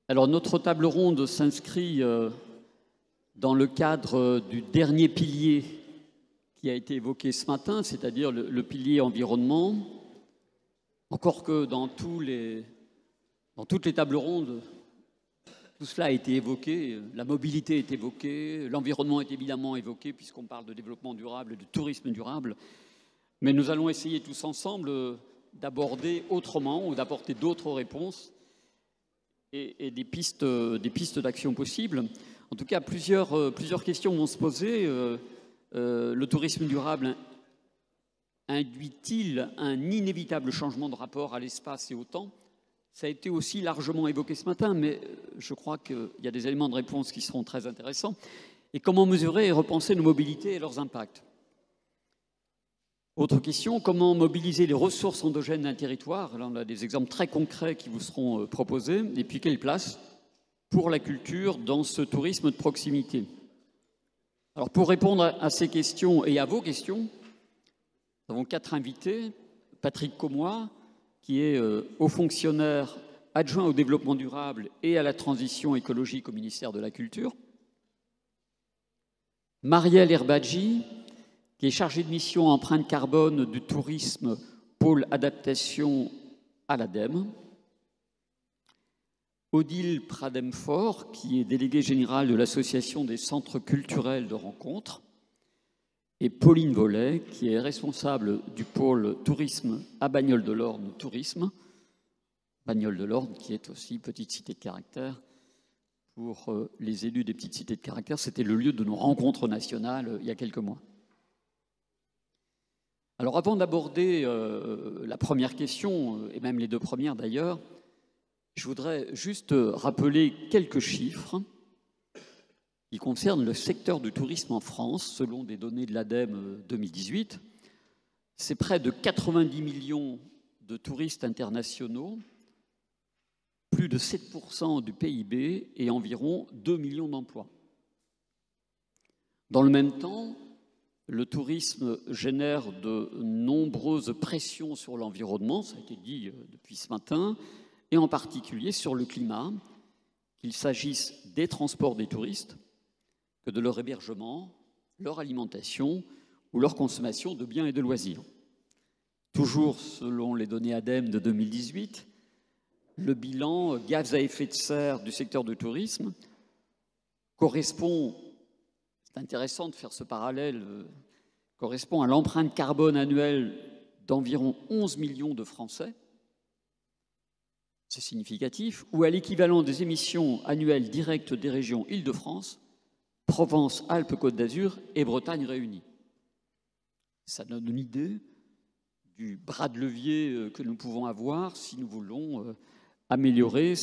Alors, notre table ronde s'inscrit dans le cadre du dernier pilier qui a été évoqué ce matin, c'est-à-dire le pilier environnement. Encore que dans toutes les tables rondes, tout cela a été évoqué, la mobilité est évoquée, l'environnement est évidemment évoqué puisqu'on parle de développement durable et de tourisme durable. Mais nous allons essayer tous ensemble d'aborder autrement ou d'apporter d'autres réponses et des pistes d'action possibles. En tout cas, plusieurs questions vont se poser. Le tourisme durable induit-il un inévitable changement de rapport à l'espace et au temps? Ça a été aussi largement évoqué ce matin, mais je crois qu'il y a des éléments de réponse qui seront très intéressants. Et comment mesurer et repenser nos mobilités et leurs impacts? Autre question, comment mobiliser les ressources endogènes d'un territoire? Là, on a des exemples très concrets qui vous seront proposés. Et puis, quelle place pour la culture dans ce tourisme de proximité? Alors, pour répondre à ces questions et à vos questions, nous avons 4 invités. Patrick Commois, qui est haut fonctionnaire adjoint au développement durable et à la transition écologique au ministère de la Culture. Marielle Herbadji, qui est chargée de mission empreinte carbone du tourisme, pôle adaptation à l'ADEME. Odile Prademfort, qui est déléguée générale de l'Association des centres culturels de rencontres. Et Pauline Vollet, qui est responsable du pôle tourisme à Bagnoles-de-l'Orne Tourisme. Bagnoles-de-l'Orne, qui est aussi petite cité de caractère. Pour les élus des petites cités de caractère, c'était le lieu de nos rencontres nationales il y a quelques mois. Alors avant d'aborder la première question, et même les 2 premières d'ailleurs, je voudrais juste rappeler quelques chiffres qui concernent le secteur du tourisme en France, selon des données de l'ADEME 2018. C'est près de 90 millions de touristes internationaux, plus de 7% du PIB et environ 2 millions d'emplois. Dans le même temps, le tourisme génère de nombreuses pressions sur l'environnement, ça a été dit depuis ce matin, et en particulier sur le climat, qu'il s'agisse des transports des touristes, que de leur hébergement, leur alimentation ou leur consommation de biens et de loisirs. Toujours selon les données ADEME de 2018, le bilan gaz à effet de serre du secteur du tourisme correspond, c'est intéressant de faire ce parallèle, correspond à l'empreinte carbone annuelle d'environ 11 millions de Français, c'est significatif, ou à l'équivalent des émissions annuelles directes des régions Île-de-France, Provence, Alpes-Côte d'Azur et Bretagne réunies. Ça donne une idée du bras de levier que nous pouvons avoir si nous voulons améliorer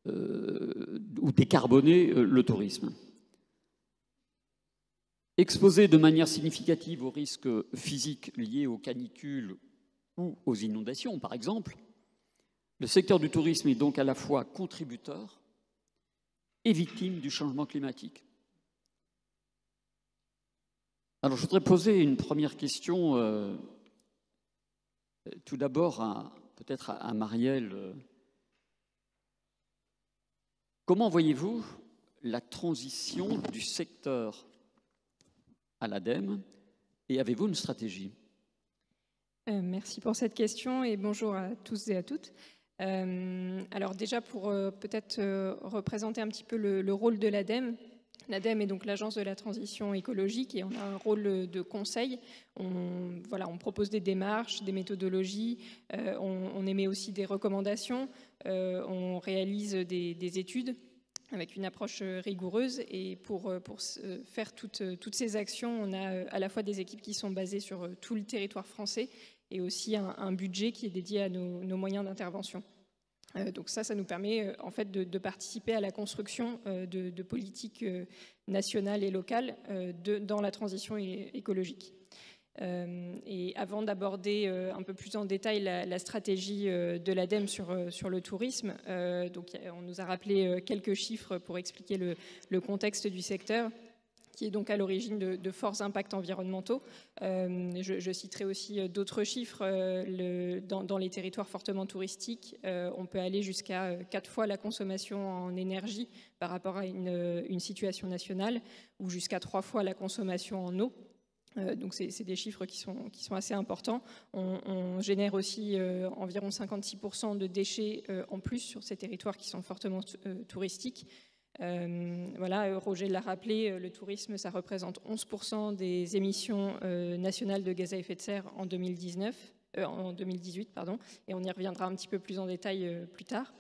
ou décarboner le tourisme. Exposé de manière significative aux risques physiques liés aux canicules ou aux inondations, par exemple, le secteur du tourisme est donc à la fois contributeur et victime du changement climatique. Alors, je voudrais poser une première question, tout d'abord peut-être à Marielle. Comment voyez-vous la transition du secteur à l'ADEME et avez-vous une stratégie? Merci pour cette question et bonjour à tous et à toutes. Alors déjà pour peut-être représenter un petit peu le rôle de l'ADEME. L'ADEME est donc l'Agence de la transition écologique et on a un rôle de conseil. On propose des démarches, des méthodologies, on émet aussi des recommandations, on réalise des études avec une approche rigoureuse et pour faire toutes ces actions, on a à la fois des équipes qui sont basées sur tout le territoire français et aussi un budget qui est dédié à nos moyens d'intervention. Donc ça nous permet en fait de participer à la construction de politiques nationales et locales dans la transition écologique. Et avant d'aborder un peu plus en détail la stratégie de l'ADEME sur le tourisme, donc on nous a rappelé quelques chiffres pour expliquer le contexte du secteur, qui est donc à l'origine de forts impacts environnementaux. Je citerai aussi d'autres chiffres. Dans les territoires fortement touristiques, on peut aller jusqu'à 4 fois la consommation en énergie par rapport à une situation nationale, ou jusqu'à 3 fois la consommation en eau. Donc c'est des chiffres qui sont assez importants. On génère aussi environ 56% de déchets en plus sur ces territoires qui sont fortement touristiques. Voilà, Roger l'a rappelé, le tourisme, ça représente 11% des émissions nationales de gaz à effet de serre en 2018, pardon, et on y reviendra un petit peu plus en détail plus tard.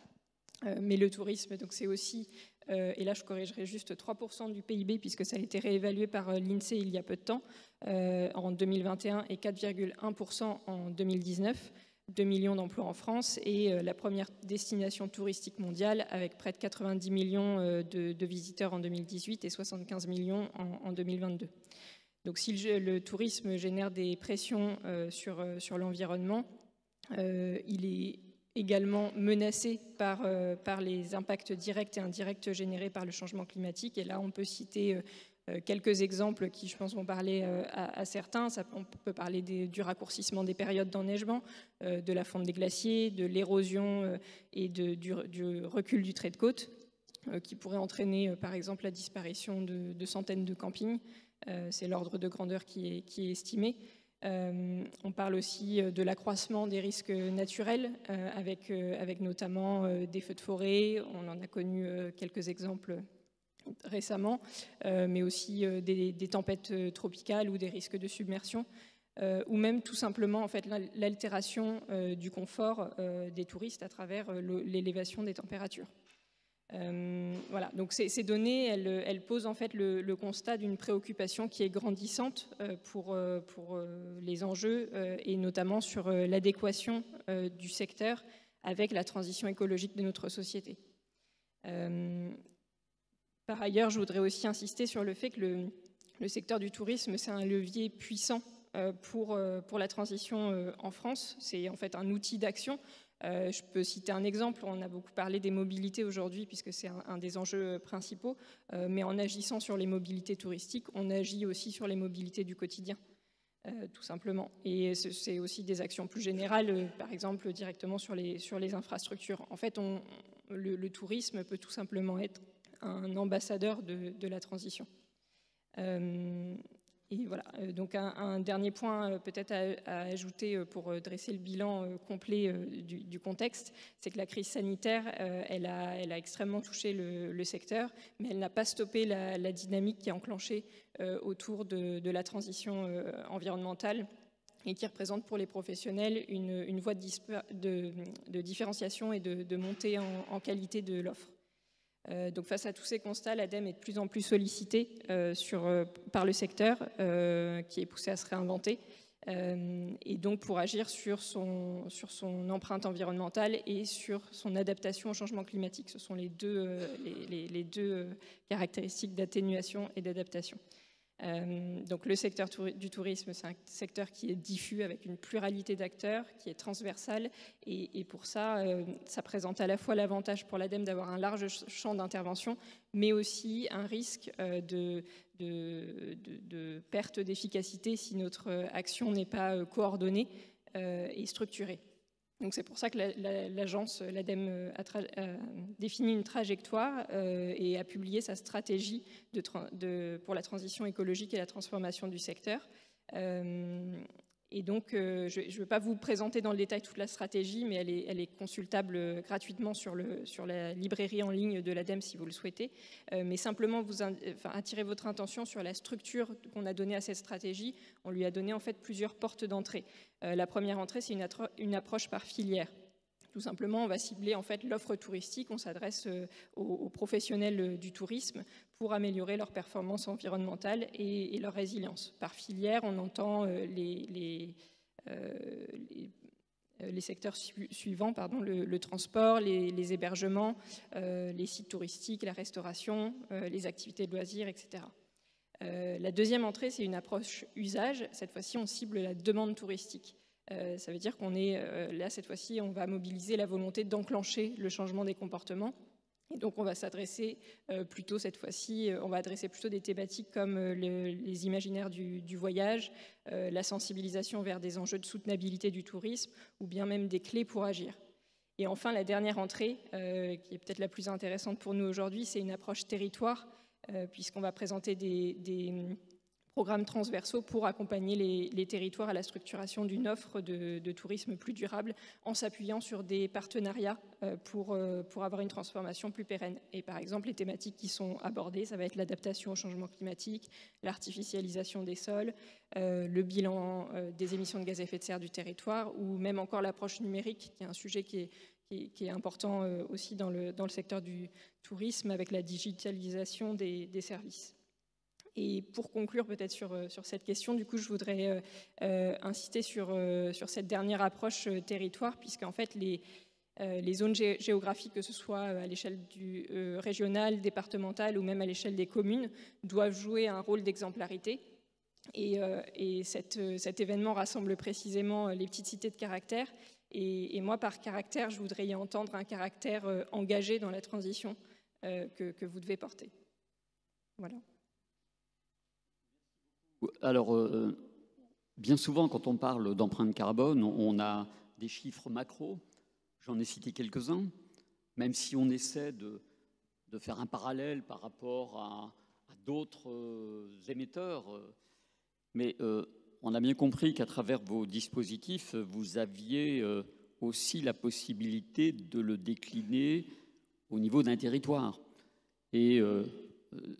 Mais le tourisme, donc c'est aussi, et là je corrigerai juste 3% du PIB, puisque ça a été réévalué par l'INSEE il y a peu de temps, en 2021, et 4,1% en 2019. 2 millions d'emplois en France et la première destination touristique mondiale, avec près de 90 millions de visiteurs en 2018 et 75 millions en 2022. Donc si le tourisme génère des pressions sur l'environnement, il est également menacé par les impacts directs et indirects générés par le changement climatique. Et là, on peut citer quelques exemples qui, je pense, vont parler à certains. On peut parler du raccourcissement des périodes d'enneigement, de la fonte des glaciers, de l'érosion et du recul du trait de côte, qui pourrait entraîner, par exemple, la disparition de centaines de campings. C'est l'ordre de grandeur qui est estimé. On parle aussi de l'accroissement des risques naturels, avec notamment des feux de forêt. On en a connu quelques exemples récemment, mais aussi des tempêtes tropicales ou des risques de submersion, ou même tout simplement en fait, l'altération du confort des touristes à travers l'élévation des températures. Voilà, donc ces données, elles posent en fait le constat d'une préoccupation qui est grandissante pour les enjeux et notamment sur l'adéquation du secteur avec la transition écologique de notre société. Par ailleurs, je voudrais aussi insister sur le fait que le secteur du tourisme, c'est un levier puissant pour la transition en France. C'est en fait un outil d'action. Je peux citer un exemple. On a beaucoup parlé des mobilités aujourd'hui, puisque c'est un des enjeux principaux. Mais en agissant sur les mobilités touristiques, on agit aussi sur les mobilités du quotidien, tout simplement. Et c'est aussi des actions plus générales, par exemple directement sur les infrastructures. En fait, le tourisme peut tout simplement être un ambassadeur de la transition. Et voilà, donc un dernier point peut-être à ajouter pour dresser le bilan complet du contexte, c'est que la crise sanitaire, elle a extrêmement touché le secteur, mais elle n'a pas stoppé la dynamique qui est enclenchée autour de la transition environnementale et qui représente pour les professionnels une voie de différenciation et de montée en qualité de l'offre. Donc face à tous ces constats, l'ADEME est de plus en plus sollicitée par le secteur qui est poussé à se réinventer et donc pour agir sur son empreinte environnementale et sur son adaptation au changement climatique. Ce sont les deux caractéristiques d'atténuation et d'adaptation. Donc le secteur du tourisme, c'est un secteur qui est diffus avec une pluralité d'acteurs, qui est transversal et pour ça, ça présente à la fois l'avantage pour l'ADEME d'avoir un large champ d'intervention, mais aussi un risque de perte d'efficacité si notre action n'est pas coordonnée et structurée. Donc c'est pour ça que l'agence, l'ADEME, a défini une trajectoire et a publié sa stratégie pour la transition écologique et la transformation du secteur. Et donc, je ne vais pas vous présenter dans le détail toute la stratégie, mais elle est consultable gratuitement sur la librairie en ligne de l'ADEME si vous le souhaitez. Mais simplement attirer votre attention sur la structure qu'on a donnée à cette stratégie. On lui a donné en fait plusieurs portes d'entrée. La première entrée, c'est une approche par filière. Tout simplement, on va cibler en fait l'offre touristique, on s'adresse aux professionnels du tourisme pour améliorer leur performance environnementale et leur résilience. Par filière, on entend les secteurs suivants, le transport, les hébergements, les sites touristiques, la restauration, les activités de loisirs, etc. La deuxième entrée, c'est une approche usage. Cette fois-ci, on cible la demande touristique. Ça veut dire qu'on est là, cette fois-ci, on va mobiliser la volonté d'enclencher le changement des comportements. Et donc on va s'adresser plutôt cette fois-ci, on va adresser plutôt des thématiques comme les imaginaires du voyage, la sensibilisation vers des enjeux de soutenabilité du tourisme ou bien même des clés pour agir. Et enfin, la dernière entrée, qui est peut-être la plus intéressante pour nous aujourd'hui, c'est une approche territoire, puisqu'on va présenter des programmes transversaux pour accompagner les territoires à la structuration d'une offre de tourisme plus durable en s'appuyant sur des partenariats pour avoir une transformation plus pérenne. Et par exemple, les thématiques qui sont abordées, ça va être l'adaptation au changement climatique, l'artificialisation des sols, le bilan des émissions de gaz à effet de serre du territoire ou même encore l'approche numérique, qui est un sujet qui est important aussi dans le secteur du tourisme avec la digitalisation des services. Et pour conclure peut-être sur cette question, du coup, je voudrais insister sur cette dernière approche territoire, puisqu'en fait, les zones géographiques, que ce soit à l'échelle régionale, départementale ou même à l'échelle des communes, doivent jouer un rôle d'exemplarité. Et cet événement rassemble précisément les petites cités de caractère. Et moi, par caractère, je voudrais y entendre un caractère engagé dans la transition que vous devez porter. Voilà. Alors, bien souvent, quand on parle d'empreinte carbone, on a des chiffres macro. J'en ai cité quelques-uns, même si on essaie de faire un parallèle par rapport à d'autres émetteurs. Mais on a bien compris qu'à travers vos dispositifs, vous aviez aussi la possibilité de le décliner au niveau d'un territoire. Et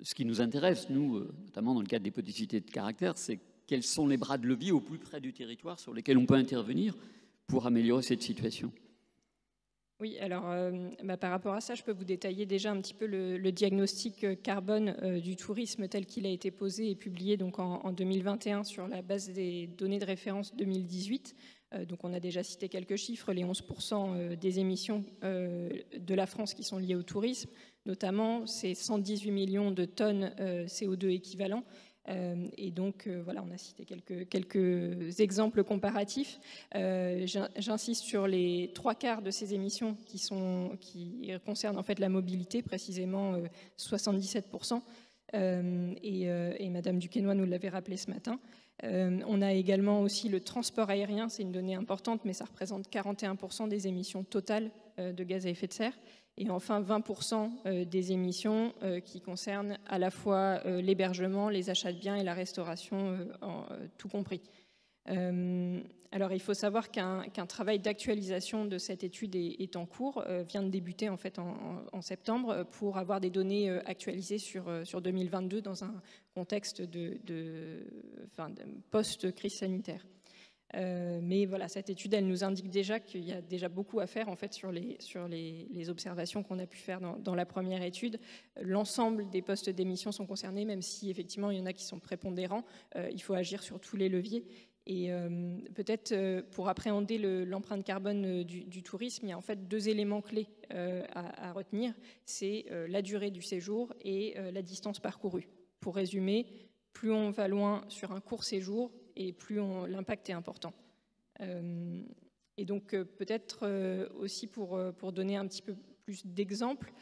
ce qui nous intéresse, nous, notamment dans le cadre des petites cités de caractère, c'est quels sont les bras de levier au plus près du territoire sur lesquels on peut intervenir pour améliorer cette situation. Oui, alors par rapport à ça, je peux vous détailler déjà un petit peu le diagnostic carbone du tourisme tel qu'il a été posé et publié donc en 2021 sur la base des données de référence 2018. Donc on a déjà cité quelques chiffres, les 11% des émissions de la France qui sont liées au tourisme, notamment c'est 118 millions de tonnes CO2 équivalents. Et donc voilà, on a cité quelques exemples comparatifs. J'insiste sur les 3/4 de ces émissions qui concernent en fait la mobilité, précisément 77%. Et Madame Duquesnoy nous l'avait rappelé ce matin. On a également aussi le transport aérien, c'est une donnée importante, mais ça représente 41% des émissions totales de gaz à effet de serre. Et enfin, 20% des émissions qui concernent à la fois l'hébergement, les achats de biens et la restauration, tout compris. Alors, il faut savoir qu'un travail d'actualisation de cette étude est en cours, vient de débuter en fait en septembre, pour avoir des données actualisées sur 2022 dans un contexte de post-crise sanitaire. Mais voilà, cette étude, elle nous indique déjà qu'il y a déjà beaucoup à faire en fait sur les observations qu'on a pu faire dans la première étude. L'ensemble des postes d'émission sont concernés, même si effectivement il y en a qui sont prépondérants. Il faut agir sur tous les leviers. Et peut-être pour appréhender l'empreinte carbone du tourisme, il y a en fait 2 éléments clés à retenir. C'est la durée du séjour et la distance parcourue. Pour résumer, plus on va loin sur un court séjour, et plus l'impact est important. Et donc peut-être aussi pour donner un petit peu plus d'exemples,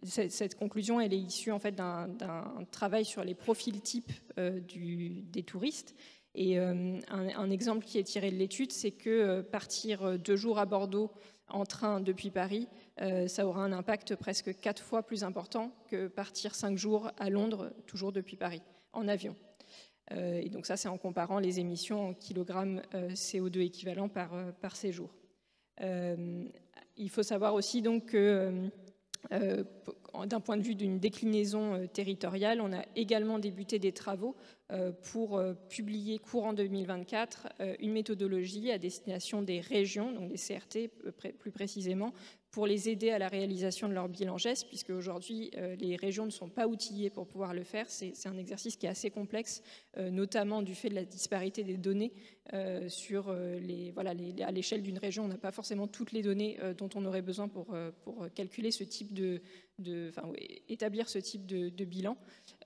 cette conclusion elle est issue en fait d'un travail sur les profils types des touristes. Et un exemple qui est tiré de l'étude, c'est que partir 2 jours à Bordeaux en train depuis Paris, ça aura un impact presque 4 fois plus important que partir 5 jours à Londres, toujours depuis Paris, en avion. Et donc ça, c'est en comparant les émissions en kilogrammes CO2 équivalents par séjour. Il faut savoir aussi donc que d'un point de vue d'une déclinaison territoriale, on a également débuté des travaux pour publier courant 2024 une méthodologie à destination des régions, donc des CRT plus précisément, pour les aider à la réalisation de leur bilan GES, puisque aujourd'hui les régions ne sont pas outillées pour pouvoir le faire. C'est un exercice qui est assez complexe, notamment du fait de la disparité des données sur à l'échelle d'une région. On n'a pas forcément toutes les données dont on aurait besoin pour calculer ce type établir ce type de bilan.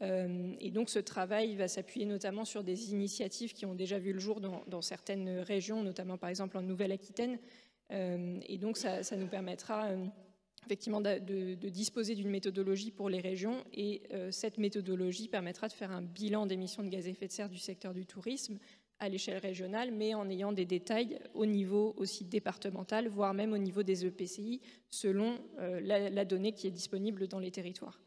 Et donc ce travail va s'appuyer notamment sur des initiatives qui ont déjà vu le jour dans certaines régions, notamment par exemple en Nouvelle-Aquitaine, Et donc, ça nous permettra effectivement de disposer d'une méthodologie pour les régions. Et cette méthodologie permettra de faire un bilan d'émissions de gaz à effet de serre du secteur du tourisme à l'échelle régionale, mais en ayant des détails au niveau aussi départemental, voire même au niveau des EPCI, selon la donnée qui est disponible dans les territoires.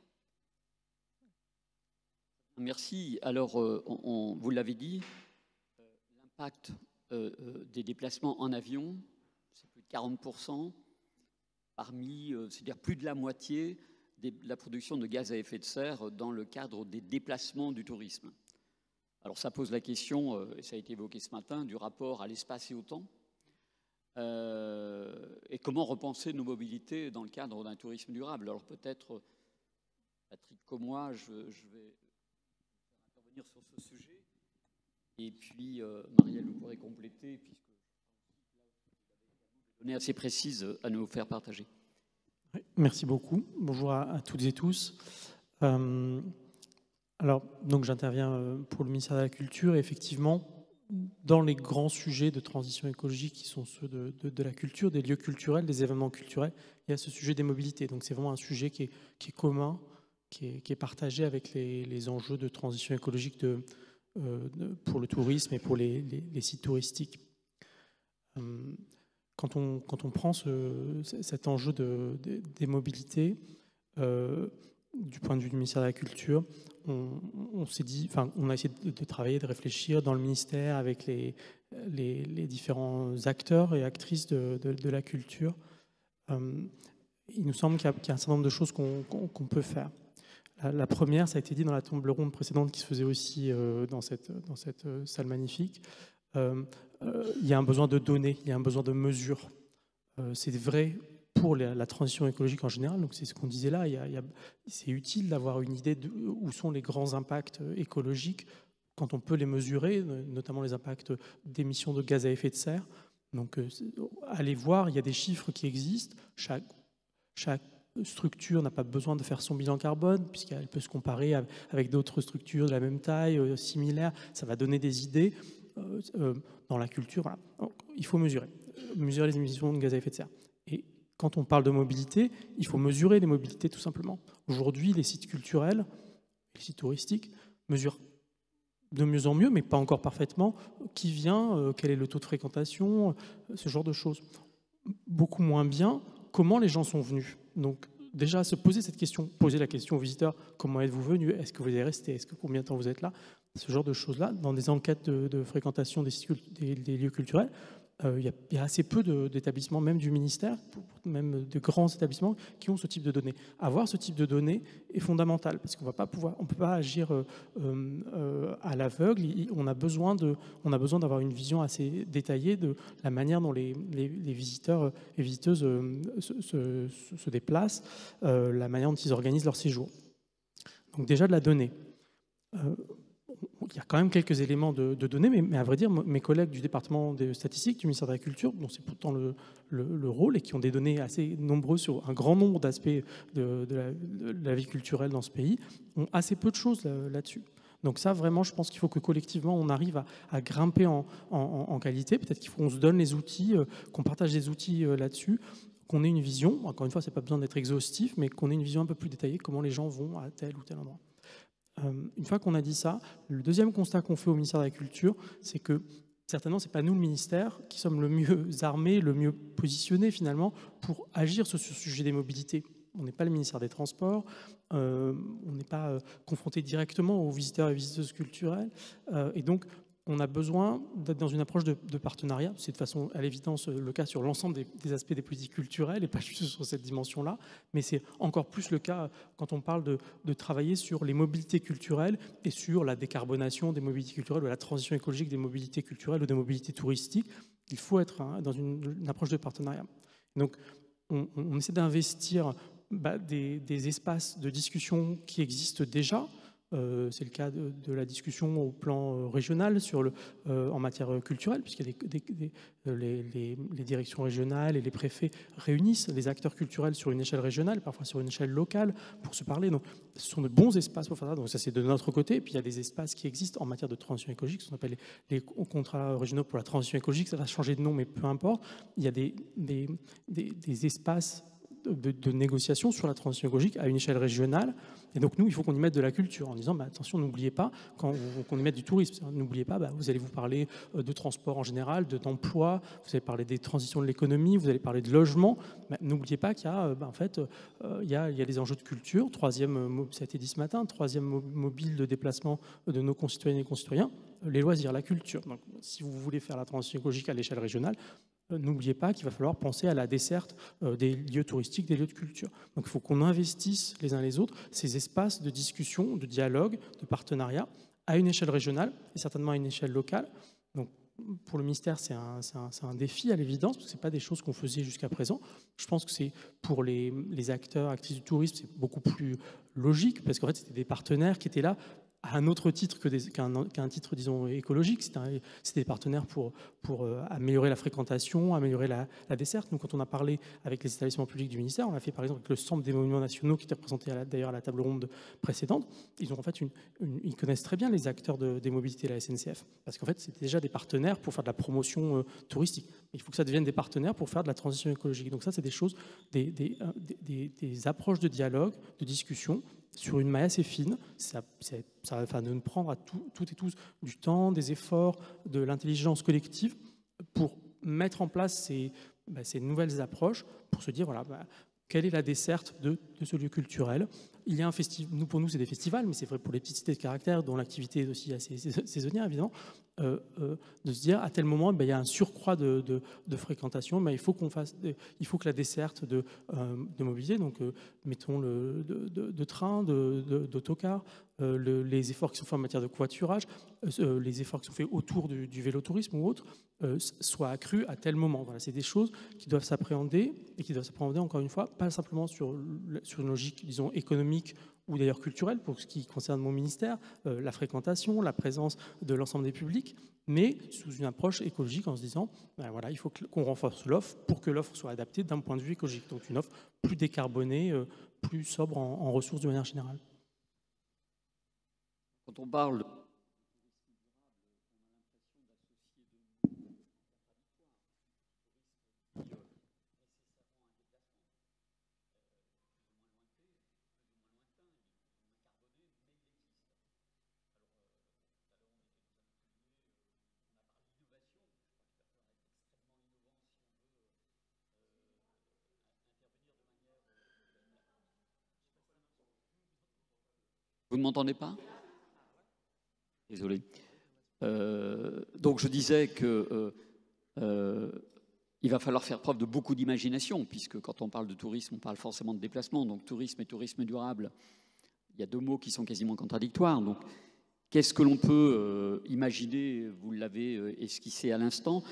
Merci. Alors, vous l'avez dit, l'impact des déplacements en avion, c'est plus de 40%, parmi, c'est-à-dire plus de la moitié de la production de gaz à effet de serre dans le cadre des déplacements du tourisme. Alors ça pose la question, et ça a été évoqué ce matin, du rapport à l'espace et au temps, et comment repenser nos mobilités dans le cadre d'un tourisme durable. Alors peut-être, Patrick comme moi, je vais intervenir sur ce sujet, et puis Marielle, vous pourrez compléter, puisque vous avez des données assez précises à nous faire partager. Oui, merci beaucoup. Bonjour à toutes et tous. Alors, donc j'interviens pour le ministère de la Culture, et effectivement, dans les grands sujets de transition écologique qui sont ceux de la culture, des lieux culturels, des événements culturels, il y a ce sujet des mobilités. Donc c'est vraiment un sujet qui est commun, qui est partagé avec les enjeux de transition écologique pour le tourisme et pour les sites touristiques. Quand on prend cet enjeu des mobilités, du point de vue du ministère de la Culture, on s'est dit, enfin, on a essayé de travailler, de réfléchir dans le ministère avec les différents acteurs et actrices de la culture. Il nous semble qu'il y a un certain nombre de choses qu'on peut faire. La première, ça a été dit dans la table ronde précédente qui se faisait aussi dans cette salle magnifique. Il y a un besoin de données, il y a un besoin de mesures. C'est vrai pour la transition écologique en général, donc c'est ce qu'on disait là, c'est utile d'avoir une idée de où sont les grands impacts écologiques quand on peut les mesurer, notamment les impacts d'émissions de gaz à effet de serre. Donc allez voir, il y a des chiffres qui existent, chaque structure n'a pas besoin de faire son bilan carbone puisqu'elle peut se comparer avec d'autres structures de la même taille, similaires, ça va donner des idées. Dans la culture, voilà. Donc, il faut mesurer les émissions de gaz à effet de serre. Et quand on parle de mobilité, il faut mesurer les mobilités tout simplement. Aujourd'hui, les sites culturels, les sites touristiques mesurent de mieux en mieux, mais pas encore parfaitement, qui vient, quel est le taux de fréquentation, ce genre de choses. Beaucoup moins bien, comment les gens sont venus. Donc déjà, se poser cette question, poser la question aux visiteurs, comment êtes-vous venus, est-ce que vous avez resté, est-ce que combien de temps vous êtes là, ce genre de choses-là, dans des enquêtes de fréquentation des lieux culturels, il y a assez peu d'établissements, même du ministère, même de grands établissements, qui ont ce type de données. Avoir ce type de données est fondamental, parce qu'on ne peut pas agir à l'aveugle. On a besoin d'avoir une vision assez détaillée de la manière dont les visiteurs et visiteuses se déplacent, la manière dont ils organisent leur séjour. Donc déjà de la donnée. Il y a quand même quelques éléments de données, mais à vrai dire, mes collègues du département des statistiques du ministère de la Culture, dont c'est pourtant le rôle, et qui ont des données assez nombreuses sur un grand nombre d'aspects de la vie culturelle dans ce pays, ont assez peu de choses là-dessus. Donc ça, vraiment, je pense qu'il faut que collectivement, on arrive à grimper en qualité. Peut-être qu'il faut qu'on se donne les outils, qu'on partage des outils là-dessus, qu'on ait une vision. Encore une fois, c'est pas besoin d'être exhaustif, mais qu'on ait une vision un peu plus détaillée, comment les gens vont à tel ou tel endroit. Une fois qu'on a dit ça, le deuxième constat qu'on fait au ministère de la Culture, c'est que certainement, ce n'est pas nous, le ministère, qui sommes le mieux armés, le mieux positionnés finalement pour agir sur ce sujet des mobilités. On n'est pas le ministère des Transports, on n'est pas confronté directement aux visiteurs et visiteuses culturelles, et donc on a besoin d'être dans une approche de partenariat. C'est de façon à l'évidence le cas sur l'ensemble des aspects des politiques culturelles et pas juste sur cette dimension-là, mais c'est encore plus le cas quand on parle de travailler sur les mobilités culturelles et sur la décarbonation des mobilités culturelles ou la transition écologique des mobilités culturelles ou des mobilités touristiques. Il faut être dans une approche de partenariat. Donc on essaie d'investir des espaces de discussion qui existent déjà, C'est le cas de la discussion au plan régional en matière culturelle, puisqu'il y a les directions régionales et les préfets réunissent les acteurs culturels sur une échelle régionale, parfois sur une échelle locale, pour se parler. Donc, ce sont de bons espaces pour faire ça. Donc, ça, c'est de notre côté. Et puis, il y a des espaces qui existent en matière de transition écologique, ce qu'on appelle les contrats régionaux pour la transition écologique. Ça va changer de nom, mais peu importe. Il y a des espaces de négociation sur la transition écologique à une échelle régionale. Et donc, nous, il faut qu'on y mette de la culture en disant, attention, n'oubliez pas, qu'on y mette du tourisme, n'oubliez pas, vous allez vous parler de transport en général, d'emploi, vous allez parler des transitions de l'économie, vous allez parler de logement. N'oubliez pas qu'il y a, il y a des enjeux de culture. Troisième, ça a été dit ce matin, troisième mobile de déplacement de nos concitoyennes et concitoyens, les loisirs, la culture. Donc, si vous voulez faire la transition écologique à l'échelle régionale, n'oubliez pas qu'il va falloir penser à la desserte des lieux touristiques, des lieux de culture. Donc il faut qu'on investisse les uns les autres ces espaces de discussion, de dialogue, de partenariat à une échelle régionale et certainement à une échelle locale. Donc pour le ministère, c'est un défi à l'évidence, parce que ce n'est pas des choses qu'on faisait jusqu'à présent. Je pense que c'est pour les acteurs, actrices du tourisme, c'est beaucoup plus logique, parce qu'en fait, c'était des partenaires qui étaient là à un autre titre qu'un titre, disons, écologique. C'était des partenaires pour améliorer la fréquentation, améliorer la desserte. Nous, quand on a parlé avec les établissements publics du ministère, on l'a fait par exemple avec le Centre des monuments nationaux, qui était représenté d'ailleurs à la table ronde précédente. Ils ont en fait ils connaissent très bien les acteurs des mobilités de la SNCF, parce qu'en fait, c'était déjà des partenaires pour faire de la promotion touristique. Il faut que ça devienne des partenaires pour faire de la transition écologique. Donc ça, c'est des choses, des approches de dialogue, de discussion, sur une maille assez fine. Ça va nous prendre à toutes et tous du temps, des efforts, de l'intelligence collective pour mettre en place ces nouvelles approches, pour se dire, voilà, quelle est la desserte de ce lieu culturel. Il y a un festival, pour nous c'est des festivals, mais c'est vrai pour les petites cités de caractère, dont l'activité est aussi assez saisonnière évidemment, de se dire à tel moment il y a un surcroît de fréquentation, mais il faut que la desserte de mobilité, donc mettons de train, d'autocar, les efforts qui sont faits en matière de covoiturage, les efforts qui sont faits autour du vélotourisme ou autre, soient accrus à tel moment. Voilà, c'est des choses qui doivent s'appréhender, et qui doivent s'appréhender encore une fois, pas simplement sur une logique, disons, économique ou d'ailleurs culturelle, pour ce qui concerne mon ministère, la fréquentation, la présence de l'ensemble des publics, mais sous une approche écologique en se disant, voilà, il faut qu'on renforce l'offre pour que l'offre soit adaptée d'un point de vue écologique. Donc une offre plus décarbonée, plus sobre en ressources de manière générale. Quand on parle Vous ne m'entendez pas? Désolé. Donc je disais que il va falloir faire preuve de beaucoup d'imagination, puisque quand on parle de tourisme, on parle forcément de déplacement. Donc tourisme et tourisme durable, il y a deux mots qui sont quasiment contradictoires. Donc qu'est-ce que l'on peut imaginer? Vous l'avez esquissé à l'instant.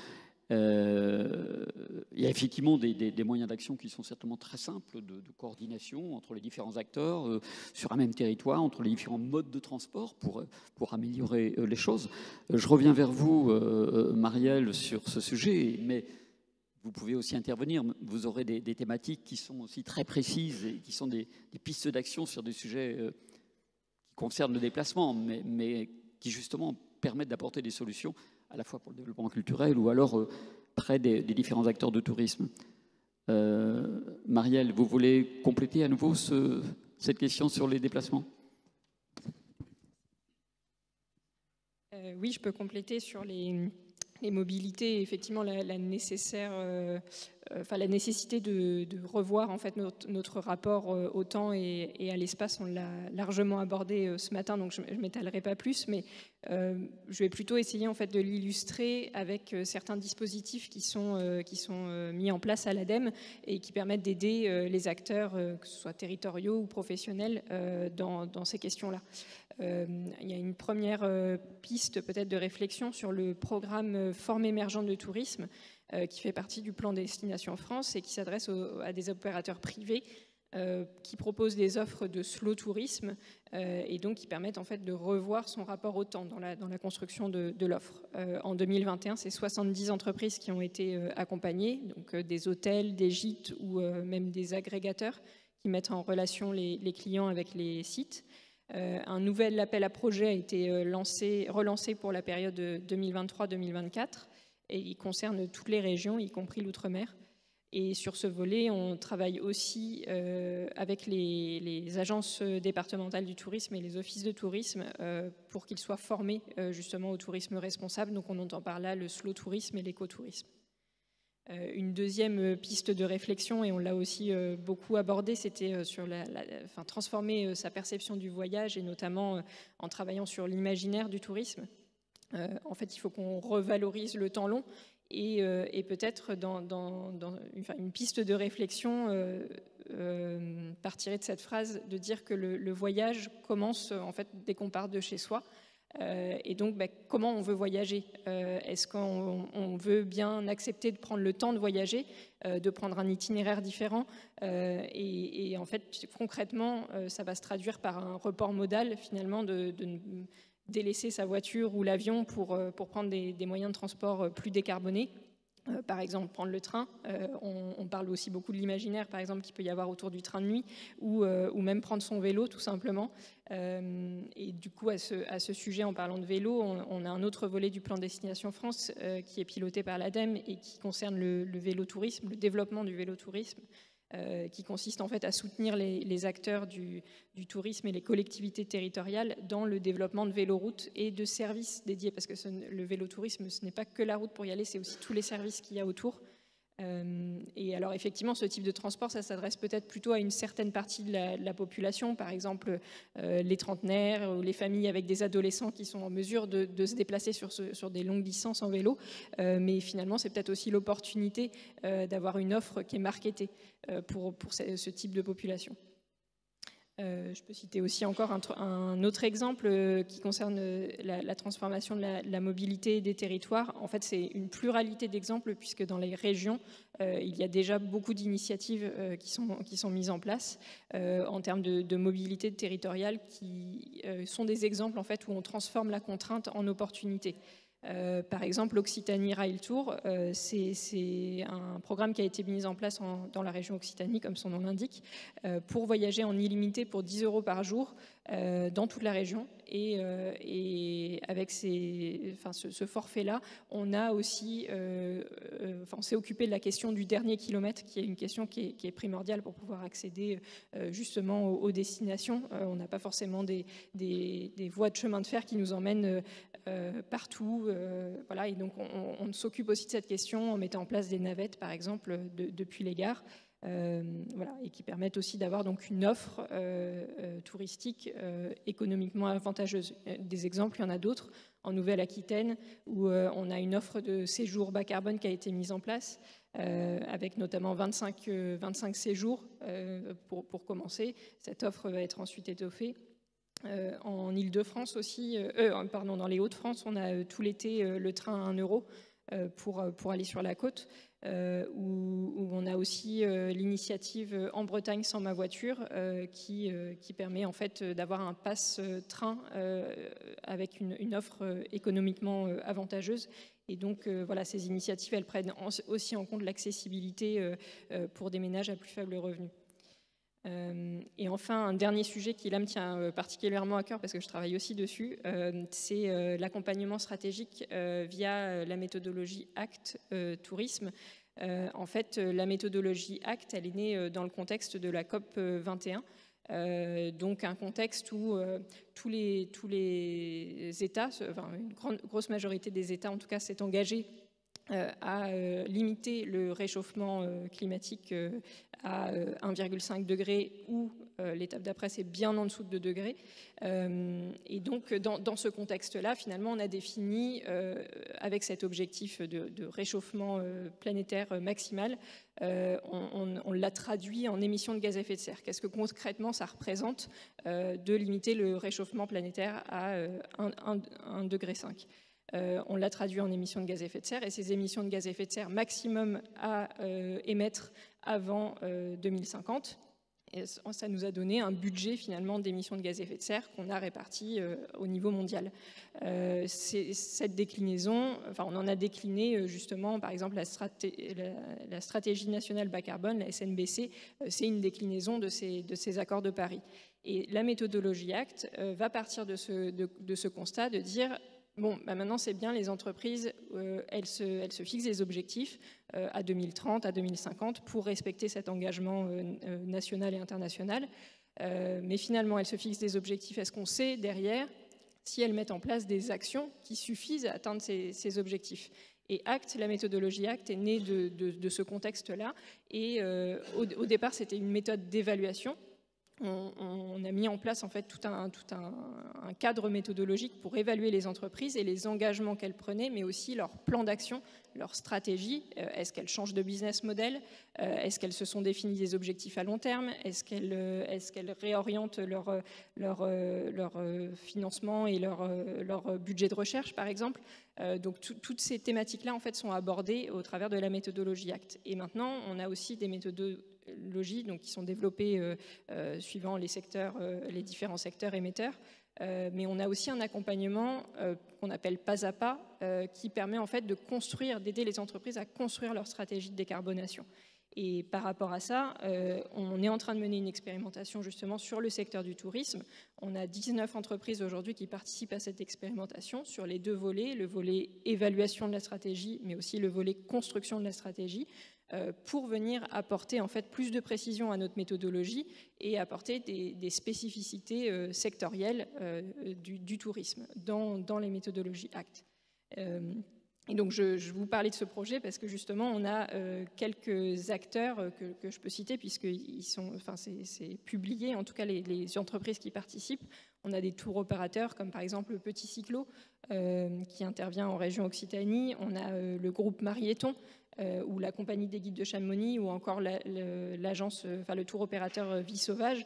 Il y a effectivement des moyens d'action qui sont certainement très simples, de coordination entre les différents acteurs sur un même territoire, entre les différents modes de transport pour améliorer les choses. Je reviens vers vous, Marielle, sur ce sujet, mais vous pouvez aussi intervenir. Vous aurez des thématiques qui sont aussi très précises et qui sont des pistes d'action sur des sujets qui concernent le déplacement, mais qui justement permettent d'apporter des solutions à la fois pour le développement culturel ou alors près des différents acteurs de tourisme. Marielle, vous voulez compléter à nouveau cette question sur les déplacements? Oui, je peux compléter sur les mobilités. Effectivement, la nécessité de revoir en fait notre rapport au temps et à l'espace. On l'a largement abordé ce matin, donc je ne m'étalerai pas plus, mais je vais plutôt essayer en fait de l'illustrer avec certains dispositifs qui sont mis en place à l'ADEME et qui permettent d'aider les acteurs, que ce soit territoriaux ou professionnels, dans ces questions-là. Il y a une première piste peut-être de réflexion sur le programme Forme émergente de tourisme qui fait partie du plan Destination France et qui s'adresse à des opérateurs privés qui proposent des offres de slow tourisme et donc qui permettent en fait de revoir son rapport au temps dans la construction de l'offre. En 2021, c'est 70 entreprises qui ont été accompagnées, donc des hôtels, des gîtes ou même des agrégateurs qui mettent en relation les clients avec les sites. Un nouvel appel à projet a été relancé pour la période 2023-2024 et il concerne toutes les régions, y compris l'outre-mer. Et sur ce volet, on travaille aussi avec les agences départementales du tourisme et les offices de tourisme pour qu'ils soient formés justement au tourisme responsable. Donc on entend par là le slow tourisme et l'écotourisme. Une deuxième piste de réflexion, et on l'a aussi beaucoup abordé, c'était sur transformer sa perception du voyage et notamment en travaillant sur l'imaginaire du tourisme. En fait, il faut qu'on revalorise le temps long. Et peut-être dans une piste de réflexion partirait de cette phrase de dire que le voyage commence en fait dès qu'on part de chez soi. Et donc, comment on veut voyager? Est-ce qu'on veut bien accepter de prendre le temps de voyager, de prendre un itinéraire différent et en fait, concrètement, ça va se traduire par un report modal finalement de délaisser sa voiture ou l'avion pour prendre des moyens de transport plus décarbonés. Par exemple, prendre le train. On parle aussi beaucoup de l'imaginaire, par exemple, qu'il peut y avoir autour du train de nuit, ou même prendre son vélo, tout simplement. Et du coup, à ce sujet, en parlant de vélo, on a un autre volet du plan Destination France qui est piloté par l'ADEME et qui concerne le vélotourisme, le développement du vélotourisme. Qui consiste en fait à soutenir les acteurs du tourisme et les collectivités territoriales dans le développement de véloroutes et de services dédiés, parce que le vélotourisme, ce n'est pas que la route pour y aller, c'est aussi tous les services qu'il y a autour. Et alors effectivement, ce type de transport, ça s'adresse peut-être plutôt à une certaine partie de la population, par exemple les trentenaires ou les familles avec des adolescents qui sont en mesure de se déplacer sur des longues distances en vélo. Mais finalement, c'est peut-être aussi l'opportunité d'avoir une offre qui est marketée pour ce type de population. Je peux citer aussi encore un autre exemple qui concerne la transformation de la mobilité des territoires. En fait, c'est une pluralité d'exemples puisque dans les régions, il y a déjà beaucoup d'initiatives qui sont mises en place en termes de mobilité territoriale qui sont des exemples en fait, où on transforme la contrainte en opportunité. Par exemple, l'Occitanie Rail Tour, c'est un programme qui a été mis en place dans la région Occitanie, comme son nom l'indique, pour voyager en illimité pour 10 € par jour dans toute la région. Et avec ce forfait-là, on a aussi, on s'est occupé de la question du dernier kilomètre, qui est une question qui est primordiale pour pouvoir accéder justement aux destinations. On n'a pas forcément des voies de chemin de fer qui nous emmènent partout. Voilà, et donc on s'occupe aussi de cette question en mettant en place des navettes, par exemple, depuis les gares. Voilà, et qui permettent aussi d'avoir donc une offre touristique économiquement avantageuse. Des exemples, il y en a d'autres. En Nouvelle-Aquitaine, où on a une offre de séjour bas carbone qui a été mise en place, avec notamment 25 séjours pour commencer. Cette offre va être ensuite étoffée. En Île-de-France aussi, dans les Hauts-de-France, on a tout l'été le train à 1 € pour aller sur la côte. Où on a aussi l'initiative En Bretagne sans ma voiture qui permet en fait d'avoir un passe-train avec une offre économiquement avantageuse. Et donc voilà, ces initiatives, elles prennent aussi en compte l'accessibilité pour des ménages à plus faible revenu. Et enfin, un dernier sujet qui là me tient particulièrement à cœur parce que je travaille aussi dessus, c'est l'accompagnement stratégique via la méthodologie ACT Tourisme. En fait, la méthodologie ACT, elle est née dans le contexte de la COP 21. Donc un contexte où tous les États, une grosse majorité des États en tout cas, s'est engagée à limiter le réchauffement climatique à 1,5 degré ou l'étape d'après c'est bien en dessous de 2 degrés. Et donc dans ce contexte-là, finalement, on a défini avec cet objectif de réchauffement planétaire maximal, on l'a traduit en émissions de gaz à effet de serre. Qu'est-ce que concrètement ça représente de limiter le réchauffement planétaire à 1,5 degré. On l'a traduit en émissions de gaz à effet de serre, et ces émissions de gaz à effet de serre maximum à émettre avant 2050, Et ça nous a donné un budget finalement d'émissions de gaz à effet de serre qu'on a réparti au niveau mondial. Cette déclinaison, on en a décliné justement, par exemple, la stratégie nationale bas carbone, la SNBC, c'est une déclinaison de ces accords de Paris. Et la méthodologie ACT va partir de ce constat de dire bon, maintenant c'est bien, les entreprises, elles se fixent des objectifs à 2030, à 2050 pour respecter cet engagement national et international. Mais finalement, elles se fixent des objectifs. Est-ce qu'on sait derrière si elles mettent en place des actions qui suffisent à atteindre ces objectifs? Et ACT, la méthodologie ACT est née de ce contexte-là. Et au départ, c'était une méthode d'évaluation. On a mis en place en fait tout un cadre méthodologique pour évaluer les entreprises et les engagements qu'elles prenaient, mais aussi leur plan d'action, leur stratégie. Est-ce qu'elles changent de business model? Est-ce qu'elles se sont définies des objectifs à long terme? Est-ce qu'elles réorientent leur financement et leur budget de recherche, par exemple? Donc toutes ces thématiques-là en fait sont abordées au travers de la méthodologie ACT. Et maintenant, on a aussi des méthodologies donc, qui sont développées suivant les différents secteurs émetteurs. Mais on a aussi un accompagnement qu'on appelle pas à pas, qui permet en fait d'aider les entreprises à construire leur stratégie de décarbonation. Et par rapport à ça, on est en train de mener une expérimentation justement sur le secteur du tourisme. On a 19 entreprises aujourd'hui qui participent à cette expérimentation sur les deux volets, le volet évaluation de la stratégie, mais aussi le volet construction de la stratégie, pour venir apporter en fait plus de précision à notre méthodologie et apporter des spécificités sectorielles du tourisme dans les méthodologies ACT. Et donc je vous parlais de ce projet parce que justement on a quelques acteurs que je peux citer puisque c'est publié, en tout cas les entreprises qui participent. On a des tours opérateurs comme par exemple le Petit Cyclo qui intervient en région Occitanie. On a le groupe Marieton ou la compagnie des guides de Chamonix ou encore le tour opérateur Vie Sauvage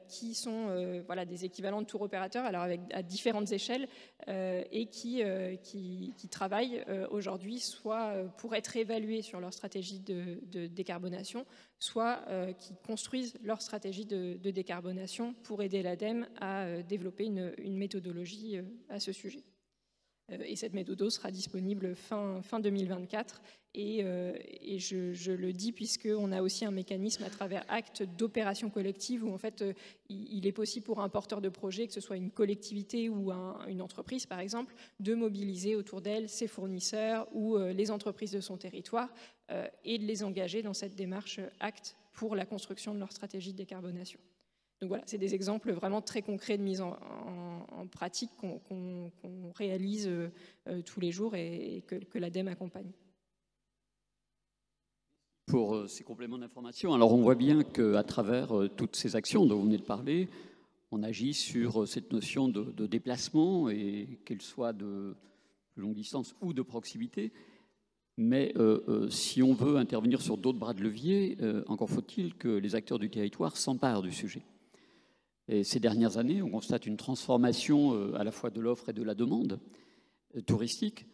qui sont des équivalents de tour opérateurs alors à différentes échelles et qui travaillent aujourd'hui soit pour être évalués sur leur stratégie de décarbonation, soit qui construisent leur stratégie de décarbonation pour aider l'ADEME à développer une méthodologie à ce sujet. Et cette méthode sera disponible fin 2024. Et je le dis puisqu'on a aussi un mécanisme à travers ACT d'opération collective où en fait il est possible pour un porteur de projet, que ce soit une collectivité ou une entreprise par exemple, de mobiliser autour d'elle ses fournisseurs ou les entreprises de son territoire et de les engager dans cette démarche ACT pour la construction de leur stratégie de décarbonation. Donc voilà, c'est des exemples vraiment très concrets de mise en pratique qu'on réalise tous les jours et que l'ADEME accompagne. Pour ces compléments d'information, alors on voit bien qu'à travers toutes ces actions dont vous venez de parler, on agit sur cette notion de déplacement, et qu'elle soit de longue distance ou de proximité. Mais si on veut intervenir sur d'autres bras de levier, encore faut-il que les acteurs du territoire s'emparent du sujet. Et ces dernières années, on constate une transformation à la fois de l'offre et de la demande touristique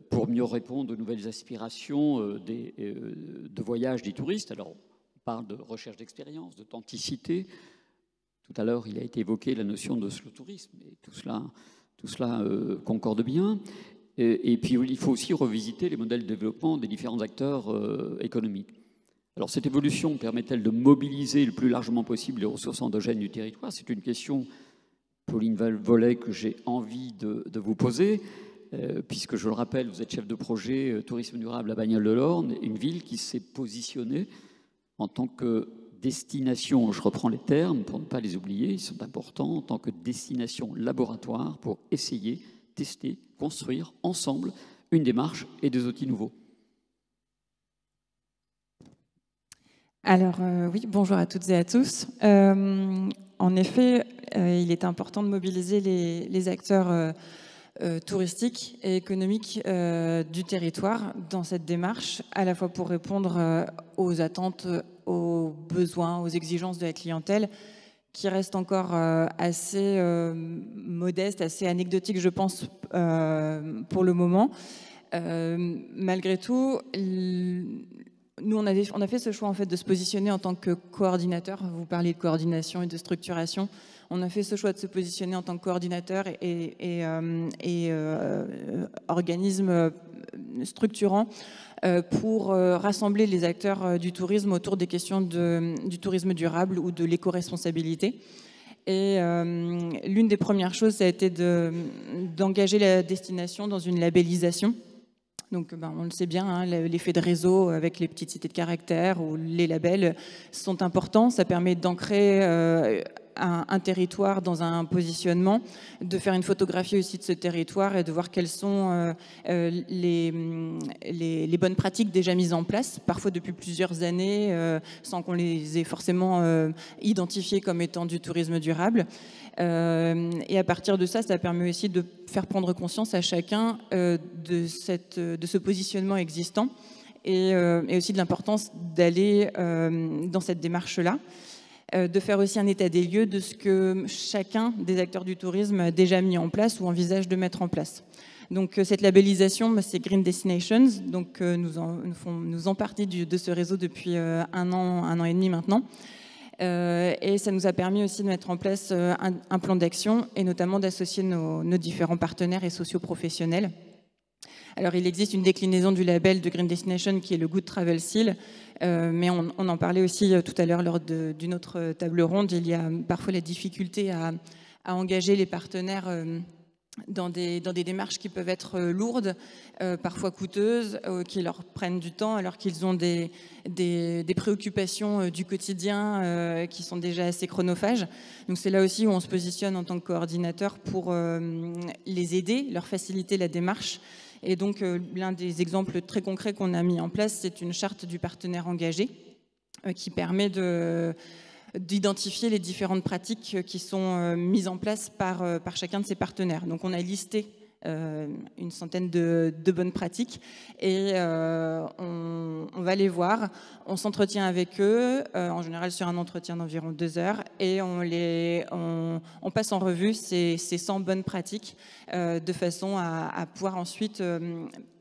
pour mieux répondre aux nouvelles aspirations de voyage des touristes. Alors, on parle de recherche d'expérience, d'authenticité. Tout à l'heure, il a été évoqué la notion de slow tourisme, et tout cela concorde bien. Et puis, il faut aussi revisiter les modèles de développement des différents acteurs économiques. Alors, cette évolution permet-elle de mobiliser le plus largement possible les ressources endogènes du territoire? C'est une question, Pauline Vollet, que j'ai envie de vous poser, puisque, je le rappelle, vous êtes chef de projet tourisme durable à Bagnoles-de-l'Orne, une ville qui s'est positionnée en tant que destination, je reprends les termes pour ne pas les oublier, ils sont importants, en tant que destination laboratoire pour essayer, tester, construire ensemble une démarche et des outils nouveaux. Alors oui, bonjour à toutes et à tous. En effet, il est important de mobiliser les acteurs touristiques et économiques du territoire dans cette démarche, à la fois pour répondre aux attentes, aux besoins, aux exigences de la clientèle, qui reste encore assez modeste, assez anecdotique, je pense, pour le moment. Malgré tout, nous, on a fait ce choix en fait, de se positionner en tant que coordinateur. Vous parlez de coordination et de structuration. On a fait ce choix de se positionner en tant que coordinateur et organisme structurant pour rassembler les acteurs du tourisme autour des questions du tourisme durable ou de l'éco-responsabilité. Et l'une des premières choses, ça a été d'engager la destination dans une labellisation. Donc, on le sait bien, hein, l'effet de réseau avec les petites cités de caractère ou les labels sont importants. Ça permet d'ancrer un territoire dans un positionnement, de faire une photographie aussi de ce territoire et de voir quelles sont les bonnes pratiques déjà mises en place, parfois depuis plusieurs années, sans qu'on les ait forcément identifiées comme étant du tourisme durable. Et à partir de ça, ça permet aussi de faire prendre conscience à chacun de ce positionnement existant et aussi de l'importance d'aller dans cette démarche-là. De faire aussi un état des lieux de ce que chacun des acteurs du tourisme a déjà mis en place ou envisage de mettre en place. Donc cette labellisation, c'est Green Destinations, donc nous faisons partie de ce réseau depuis un an et demi maintenant. Et ça nous a permis aussi de mettre en place un plan d'action et notamment d'associer nos différents partenaires et socioprofessionnels. Alors, il existe une déclinaison du label de Green Destination qui est le Good Travel Seal, mais on en parlait aussi tout à l'heure lors d'une autre table ronde. Il y a parfois la difficulté à engager les partenaires dans des démarches qui peuvent être lourdes, parfois coûteuses, qui leur prennent du temps alors qu'ils ont des préoccupations du quotidien qui sont déjà assez chronophages. Donc c'est là aussi où on se positionne en tant que coordinateur pour les aider, leur faciliter la démarche. Et donc l'un des exemples très concrets qu'on a mis en place, c'est une charte du partenaire engagé qui permet d'identifier les différentes pratiques qui sont mises en place par chacun de ses partenaires. Donc on a listé une centaine de bonnes pratiques et on va les voir, on s'entretient avec eux, en général sur un entretien d'environ 2 heures et on passe en revue ces 100 bonnes pratiques de façon à pouvoir ensuite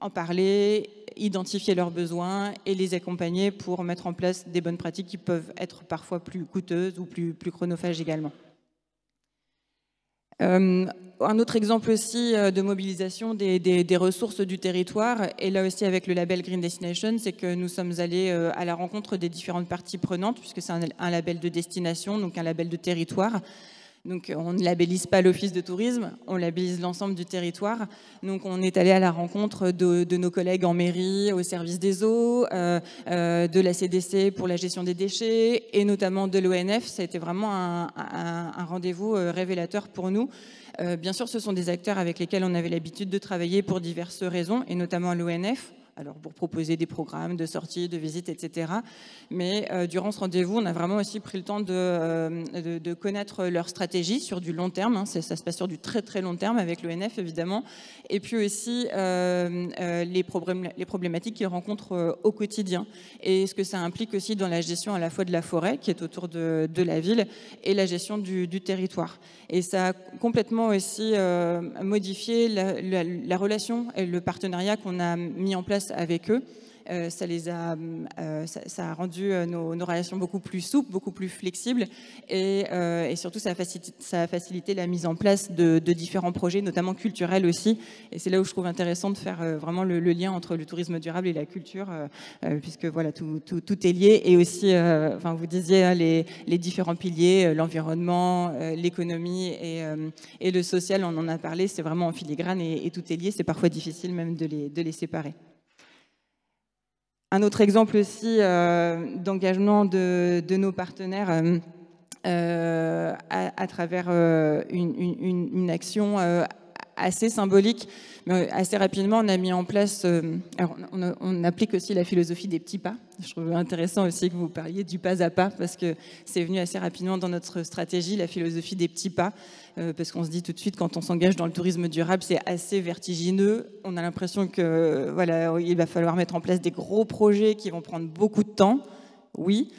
en parler, identifier leurs besoins et les accompagner pour mettre en place des bonnes pratiques qui peuvent être parfois plus coûteuses ou plus chronophages également. Un autre exemple aussi de mobilisation des ressources du territoire, et là aussi avec le label Green Destination, c'est que nous sommes allés à la rencontre des différentes parties prenantes, puisque c'est un label de destination, donc un label de territoire. Donc on ne labellise pas l'office de tourisme, on labellise l'ensemble du territoire. Donc on est allé à la rencontre de nos collègues en mairie, au service des eaux, de la CDC pour la gestion des déchets et notamment de l'ONF. Ça a été vraiment un rendez-vous révélateur pour nous. Bien sûr, ce sont des acteurs avec lesquels on avait l'habitude de travailler pour diverses raisons, et notamment l'ONF. Alors pour proposer des programmes de sortie, de visite, etc. Mais durant ce rendez-vous, on a vraiment aussi pris le temps de connaître leur stratégie sur du long terme. Hein. Ça se passe sur du très très long terme avec l'ONF évidemment. Et puis aussi les problématiques qu'ils rencontrent au quotidien. Et ce que ça implique aussi dans la gestion à la fois de la forêt qui est autour de la ville et la gestion du territoire. Et ça a complètement aussi modifié la relation et le partenariat qu'on a mis en place avec eux. Ça a rendu nos relations beaucoup plus souples, beaucoup plus flexibles et surtout ça a facilité la mise en place de différents projets, notamment culturels aussi. Et c'est là où je trouve intéressant de faire vraiment le lien entre le tourisme durable et la culture, puisque voilà, tout est lié. Et aussi, vous disiez hein, les différents piliers, l'environnement, l'économie et le social, on en a parlé, c'est vraiment en filigrane et tout est lié. C'est parfois difficile même de les séparer. Un autre exemple aussi d'engagement de nos partenaires à travers une action assez symbolique, mais assez rapidement on a mis en place, alors on applique aussi la philosophie des petits pas. Je trouve intéressant aussi que vous parliez du pas à pas parce que c'est venu assez rapidement dans notre stratégie, la philosophie des petits pas, parce qu'on se dit tout de suite quand on s'engage dans le tourisme durable, c'est assez vertigineux. On a l'impression que voilà, il va falloir mettre en place des gros projets qui vont prendre beaucoup de temps, oui,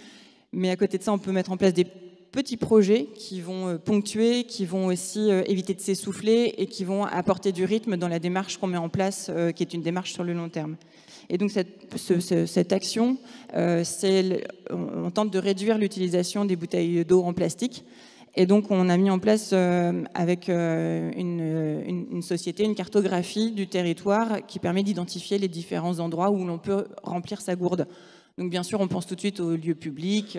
mais à côté de ça, on peut mettre en place des petits projets qui vont ponctuer, qui vont aussi éviter de s'essouffler et qui vont apporter du rythme dans la démarche qu'on met en place, qui est une démarche sur le long terme. Et donc cette action, on tente de réduire l'utilisation des bouteilles d'eau en plastique. Et donc on a mis en place avec une société, une cartographie du territoire qui permet d'identifier les différents endroits où l'on peut remplir sa gourde. Donc bien sûr, on pense tout de suite aux lieux publics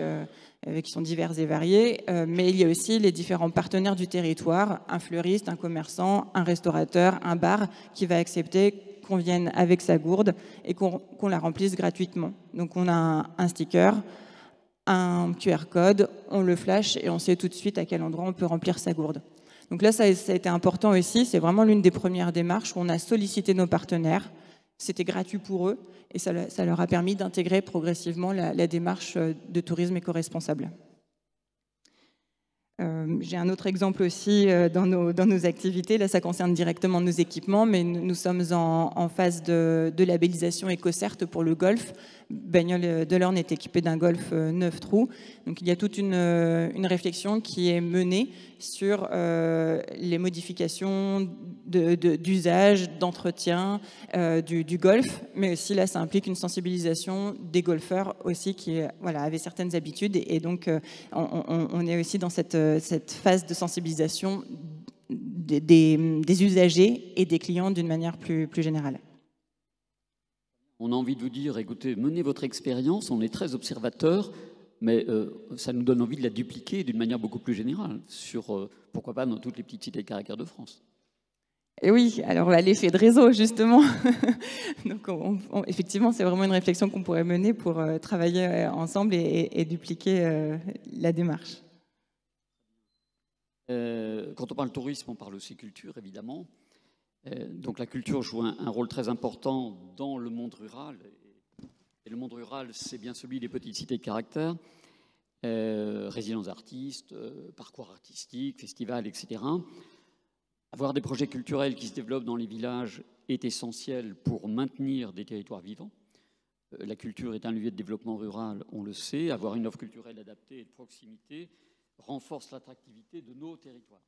qui sont divers et variés, mais il y a aussi les différents partenaires du territoire, un fleuriste, un commerçant, un restaurateur, un bar qui va accepter qu'on vienne avec sa gourde et qu'on la remplisse gratuitement. Donc on a un sticker, un QR code, on le flash et on sait tout de suite à quel endroit on peut remplir sa gourde. Donc là, ça a été important aussi, c'est vraiment l'une des premières démarches où on a sollicité nos partenaires. C'était gratuit pour eux et ça leur a permis d'intégrer progressivement la démarche de tourisme éco-responsable. J'ai un autre exemple aussi dans nos activités. Là, ça concerne directement nos équipements, mais nous sommes en phase de labellisation EcoCert pour le golf. Bagnole de l'Orne est équipée d'un Golf 9 trous. Donc, il y a toute une réflexion qui est menée sur les modifications d'usage, d'entretien du golf. Mais aussi, là, ça implique une sensibilisation des golfeurs aussi qui avaient certaines habitudes. Et donc, on est aussi dans cette phase de sensibilisation des usagers et des clients d'une manière plus générale. On a envie de vous dire, écoutez, menez votre expérience, on est très observateurs, mais ça nous donne envie de la dupliquer d'une manière beaucoup plus générale, sur, pourquoi pas, dans toutes les petites cités de caractère de France. Et oui, alors l'effet de réseau, justement. Donc, effectivement, c'est vraiment une réflexion qu'on pourrait mener pour travailler ensemble et dupliquer la démarche. Quand on parle tourisme, on parle aussi culture, évidemment. Donc la culture joue un rôle très important dans le monde rural. Et le monde rural, c'est bien celui des petites cités de caractère, résidences d'artistes, parcours artistiques, festivals, etc. Avoir des projets culturels qui se développent dans les villages est essentiel pour maintenir des territoires vivants. La culture est un levier de développement rural, on le sait. Avoir une offre culturelle adaptée et de proximité renforce l'attractivité de nos territoires.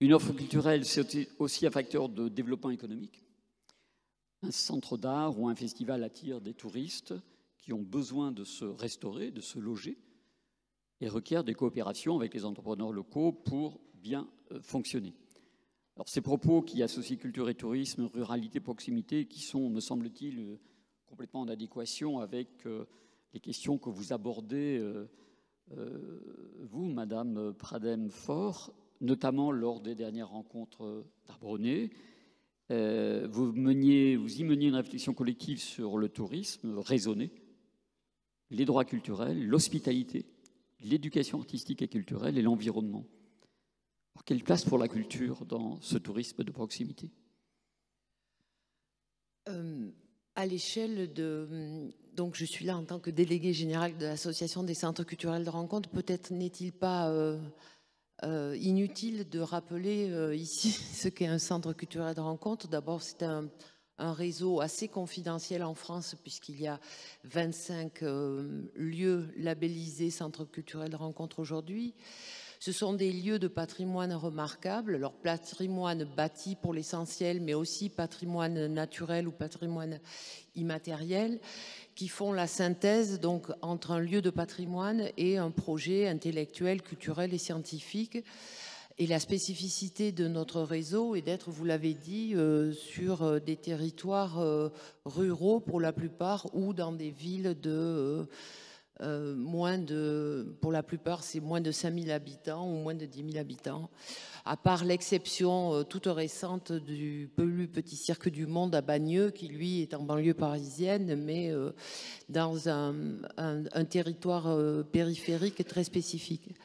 Une offre culturelle, c'est aussi un facteur de développement économique. Un centre d'art ou un festival attire des touristes qui ont besoin de se restaurer, de se loger, et requiert des coopérations avec les entrepreneurs locaux pour bien fonctionner. Alors, ces propos qui associent culture et tourisme, ruralité, proximité, qui sont, me semble-t-il, complètement en adéquation avec les questions que vous abordez, vous, Madame Pradem-Faure, notamment lors des dernières rencontres d'Arbronay. Vous y meniez une réflexion collective sur le tourisme raisonné, les droits culturels, l'hospitalité, l'éducation artistique et culturelle et l'environnement. Alors, quelle place pour la culture dans ce tourisme de proximité ? À l'échelle de... Donc je suis là en tant que déléguée générale de l'Association des centres culturels de rencontre. Peut-être n'est-il pas inutile de rappeler ici ce qu'est un centre culturel de rencontre. D'abord, c'est un réseau assez confidentiel en France puisqu'il y a 25 lieux labellisés centres culturels de rencontre aujourd'hui. Ce sont des lieux de patrimoine remarquables, leur patrimoine bâti pour l'essentiel, mais aussi patrimoine naturel ou patrimoine immatériel, qui font la synthèse donc entre un lieu de patrimoine et un projet intellectuel, culturel et scientifique. Et la spécificité de notre réseau est d'être, vous l'avez dit, sur des territoires ruraux pour la plupart ou dans des villes de... pour la plupart, c'est moins de 5000 habitants ou moins de 10 000 habitants, à part l'exception toute récente du plus petit cirque du monde à Bagneux, qui lui est en banlieue parisienne, mais dans un territoire périphérique très spécifique.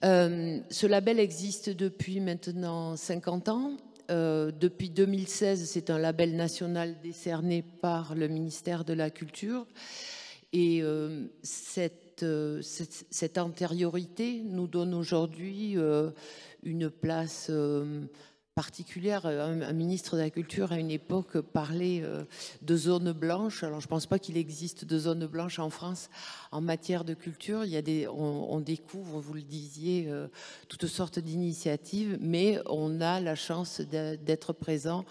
Ce label existe depuis maintenant 50 ans. Depuis 2016, c'est un label national décerné par le ministère de la Culture. Et cette antériorité nous donne aujourd'hui une place particulière. Un ministre de la Culture, à une époque, parlait de zones blanches. Alors, je ne pense pas qu'il existe de zones blanches en France en matière de culture. Il y a on découvre, vous le disiez, toutes sortes d'initiatives, mais on a la chance d'être présent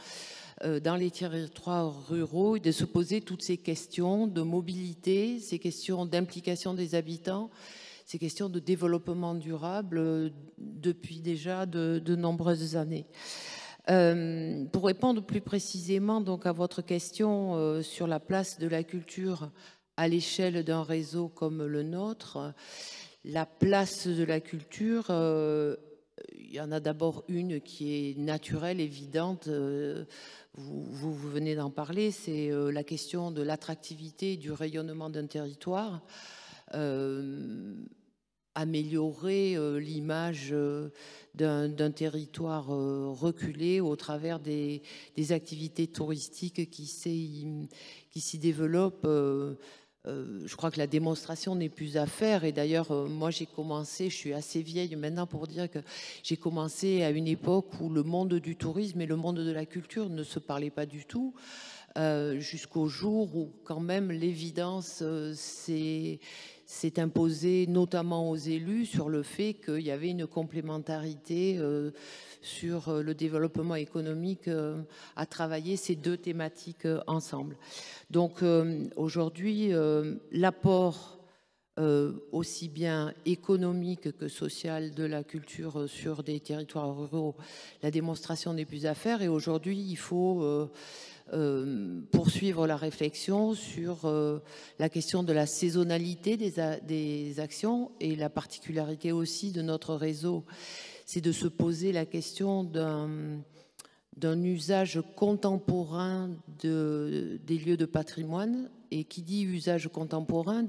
dans les territoires ruraux et de se poser toutes ces questions de mobilité, ces questions d'implication des habitants, ces questions de développement durable depuis déjà de nombreuses années. Pour répondre plus précisément donc à votre question sur la place de la culture à l'échelle d'un réseau comme le nôtre, la place de la culture, il y en a d'abord une qui est naturelle, évidente, vous venez d'en parler, c'est la question de l'attractivité et du rayonnement d'un territoire. Améliorer l'image d'un territoire reculé au travers des activités touristiques qui s'y développent. Je crois que la démonstration n'est plus à faire. Et d'ailleurs, moi, j'ai commencé, je suis assez vieille maintenant pour dire que j'ai commencé à une époque où le monde du tourisme et le monde de la culture ne se parlaient pas du tout. Jusqu'au jour où quand même l'évidence s'est imposée, notamment aux élus, sur le fait qu'il y avait une complémentarité sur le développement économique à travailler ces deux thématiques ensemble. Donc aujourd'hui, l'apport aussi bien économique que social de la culture sur des territoires ruraux, la démonstration n'est plus à faire. Et aujourd'hui, il faut poursuivre la réflexion sur la question de la saisonnalité des actions, et la particularité aussi de notre réseau, c'est de se poser la question d'un usage contemporain des lieux de patrimoine. Et qui dit usage contemporain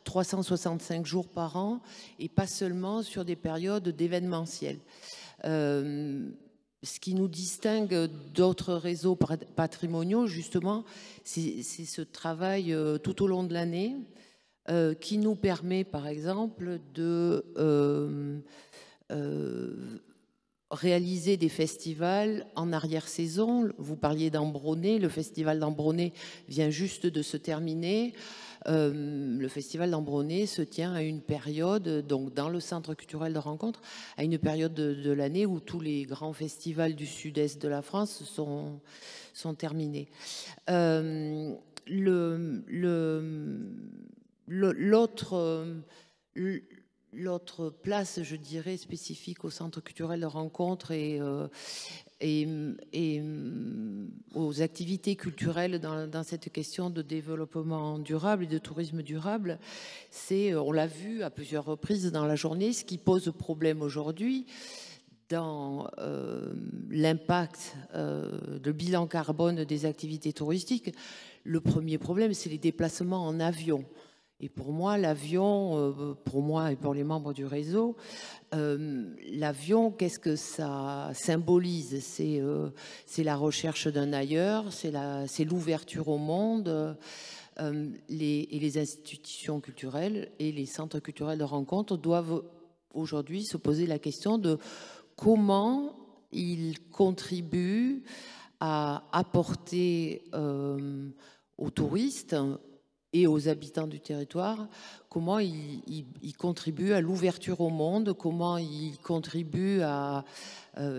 365 jours par an, et pas seulement sur des périodes d'événementiel. Ce qui nous distingue d'autres réseaux patrimoniaux, justement, c'est ce travail tout au long de l'année qui nous permet, par exemple, de réaliser des festivals en arrière-saison. Vous parliez d'Ambronay, le festival d'Ambronay vient juste de se terminer. Le festival d'Ambronay se tient à une période, donc dans le centre culturel de rencontre, à une période de l'année où tous les grands festivals du sud-est de la France sont terminés. L'autre place, je dirais, spécifique au centre culturel de rencontre et aux activités culturelles dans cette question de développement durable et de tourisme durable, c'est, on l'a vu à plusieurs reprises dans la journée, ce qui pose problème aujourd'hui dans l'impact, le bilan carbone des activités touristiques. Le premier problème, c'est les déplacements en avion. Et pour moi, l'avion, pour moi et pour les membres du réseau, l'avion, qu'est-ce que ça symbolise? C'est la recherche d'un ailleurs, c'est l'ouverture au monde. Et les institutions culturelles et les centres culturels de rencontre doivent aujourd'hui se poser la question de comment ils contribuent à apporter aux touristes et aux habitants du territoire, comment ils contribuent à l'ouverture au monde, comment ils contribuent à,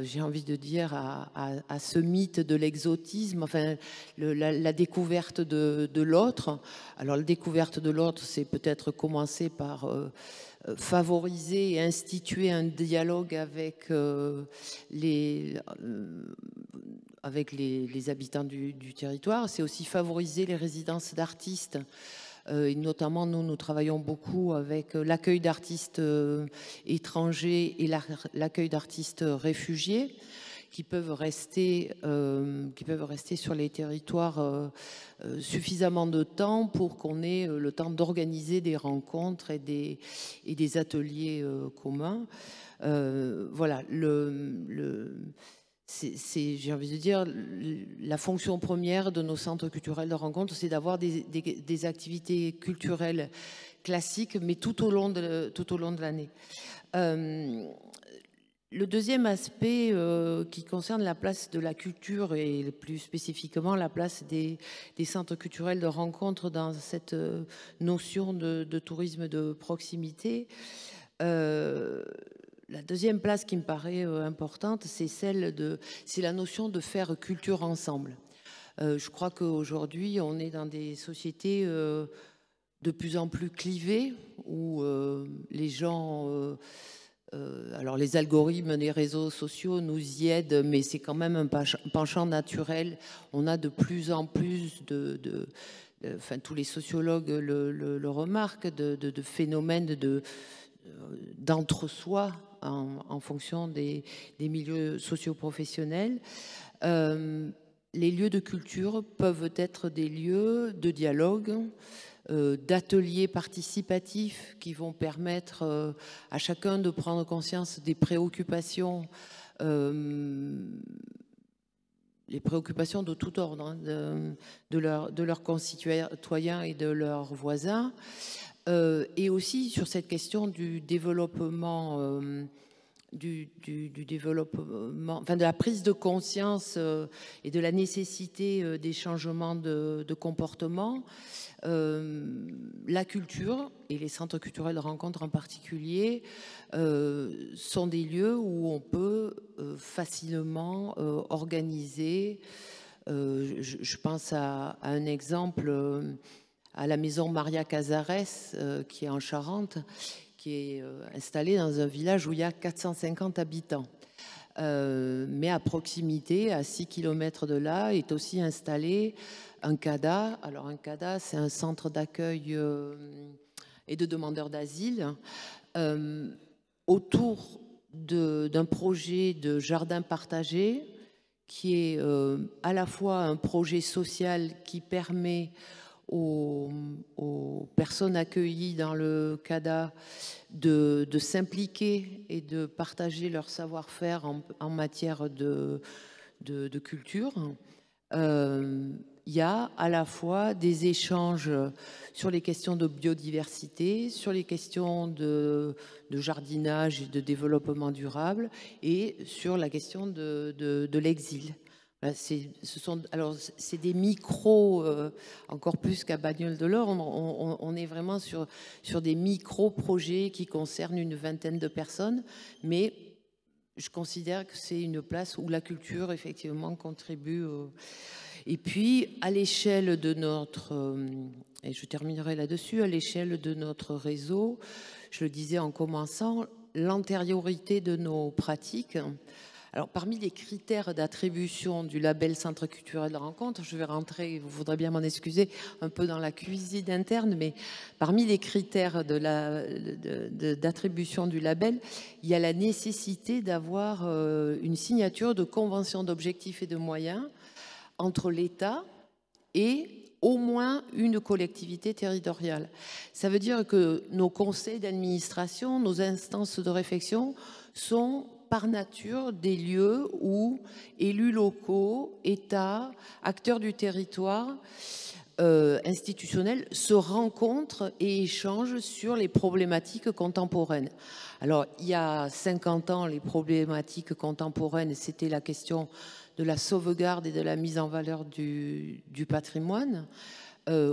j'ai envie de dire, à ce mythe de l'exotisme, enfin, la découverte de l'autre. Alors, la découverte de l'autre, c'est peut-être commencer par favoriser et instituer un dialogue avec les habitants du territoire. C'est aussi favoriser les résidences d'artistes. Et notamment, nous travaillons beaucoup avec l'accueil d'artistes étrangers et l'accueil d'artistes réfugiés qui peuvent rester sur les territoires suffisamment de temps pour qu'on ait le temps d'organiser des rencontres et des ateliers communs. Voilà, j'ai envie de dire, la fonction première de nos centres culturels de rencontre, c'est d'avoir des activités culturelles classiques, mais tout au long de l'année. Le deuxième aspect qui concerne la place de la culture et plus spécifiquement la place des centres culturels de rencontre dans cette notion de tourisme de proximité, la deuxième place qui me paraît importante, c'est la notion de faire culture ensemble. Je crois qu'aujourd'hui, on est dans des sociétés de plus en plus clivées où les gens... alors les algorithmes des réseaux sociaux nous y aident, mais c'est quand même un penchant naturel. On a de plus en plus enfin tous les sociologues le remarquent, de phénomènes d'entre-soi en fonction des milieux socio-professionnels. Les lieux de culture peuvent être des lieux de dialogue, d'ateliers participatifs qui vont permettre à chacun de prendre conscience des préoccupations, les préoccupations de tout ordre, hein, de leurs concitoyens et de leurs voisins, et aussi sur cette question du développement, enfin de la prise de conscience et de la nécessité des changements de comportement. La culture et les centres culturels de rencontre en particulier sont des lieux où on peut facilement organiser. Je pense à un exemple, à la maison Maria Casares qui est en Charente, qui est installée dans un village où il y a 450 habitants. Mais à proximité, à 6 km de là, est aussi installé un CADA. Alors un CADA, c'est un centre d'accueil et de demandeurs d'asile autour d'un projet de jardin partagé qui est à la fois un projet social qui permet aux personnes accueillies dans le CADA de s'impliquer et de partager leur savoir-faire en matière de culture. Il y a à la fois des échanges sur les questions de biodiversité, sur les questions de jardinage et de développement durable et sur la question de l'exil. C'est des micros, encore plus qu'à Bagnoles-de-l'Or, on est vraiment sur des micro-projets qui concernent une vingtaine de personnes, mais je considère que c'est une place où la culture, effectivement, contribue. Et puis, à l'échelle de notre, et je terminerai là-dessus, à l'échelle de notre réseau, je le disais en commençant, l'antériorité de nos pratiques. Alors, parmi les critères d'attribution du label Centre culturel de rencontre, je vais rentrer, vous voudrez bien m'en excuser, un peu dans la cuisine interne, mais parmi les critères d'attribution du label, il y a la nécessité d'avoir une signature de convention d'objectifs et de moyens entre l'État et au moins une collectivité territoriale. Ça veut dire que nos conseils d'administration, nos instances de réflexion sont par nature des lieux où élus locaux, États, acteurs du territoire, institutionnels se rencontrent et échangent sur les problématiques contemporaines. Alors, il y a 50 ans, les problématiques contemporaines, c'était la question de la sauvegarde et de la mise en valeur du patrimoine.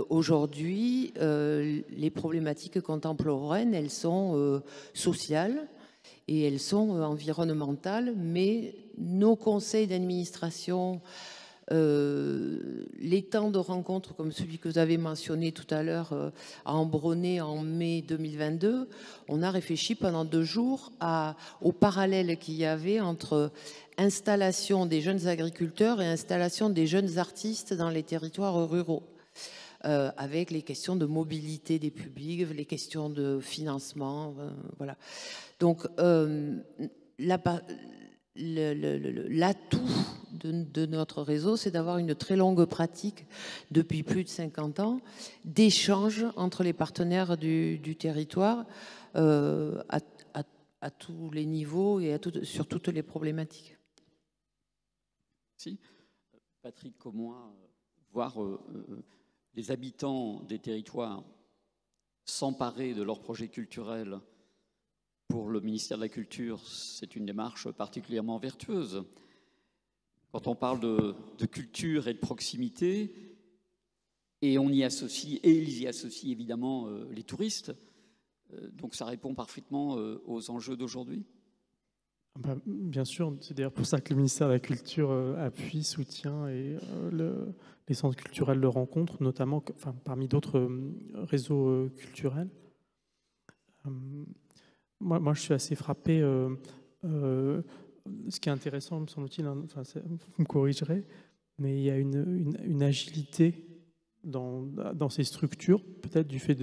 Aujourd'hui, les problématiques contemporaines, elles sont sociales et elles sont environnementales, mais nos conseils d'administration, les temps de rencontre comme celui que vous avez mentionné tout à l'heure à Ambronay en mai 2022, on a réfléchi pendant 2 jours au parallèle qu'il y avait entre installation des jeunes agriculteurs et installation des jeunes artistes dans les territoires ruraux, avec les questions de mobilité des publics, les questions de financement, voilà. Donc, l'atout de notre réseau, c'est d'avoir une très longue pratique depuis plus de 50 ans d'échange entre les partenaires du territoire à tous les niveaux et sur toutes les problématiques. Merci. Patrick Commois, voir les habitants des territoires s'emparer de leurs projets culturels pour le ministère de la Culture, c'est une démarche particulièrement vertueuse. Quand on parle de culture et de proximité, et on y associe, et ils y associent évidemment les touristes, donc ça répond parfaitement aux enjeux d'aujourd'hui. Bien sûr, c'est d'ailleurs pour ça que le ministère de la Culture appuie, soutient et les centres culturels de rencontre, notamment parmi d'autres réseaux culturels. Moi, je suis assez frappé. Ce qui est intéressant, me semble-t-il, vous me corrigerez, mais il y a une agilité dans ces structures, peut-être du fait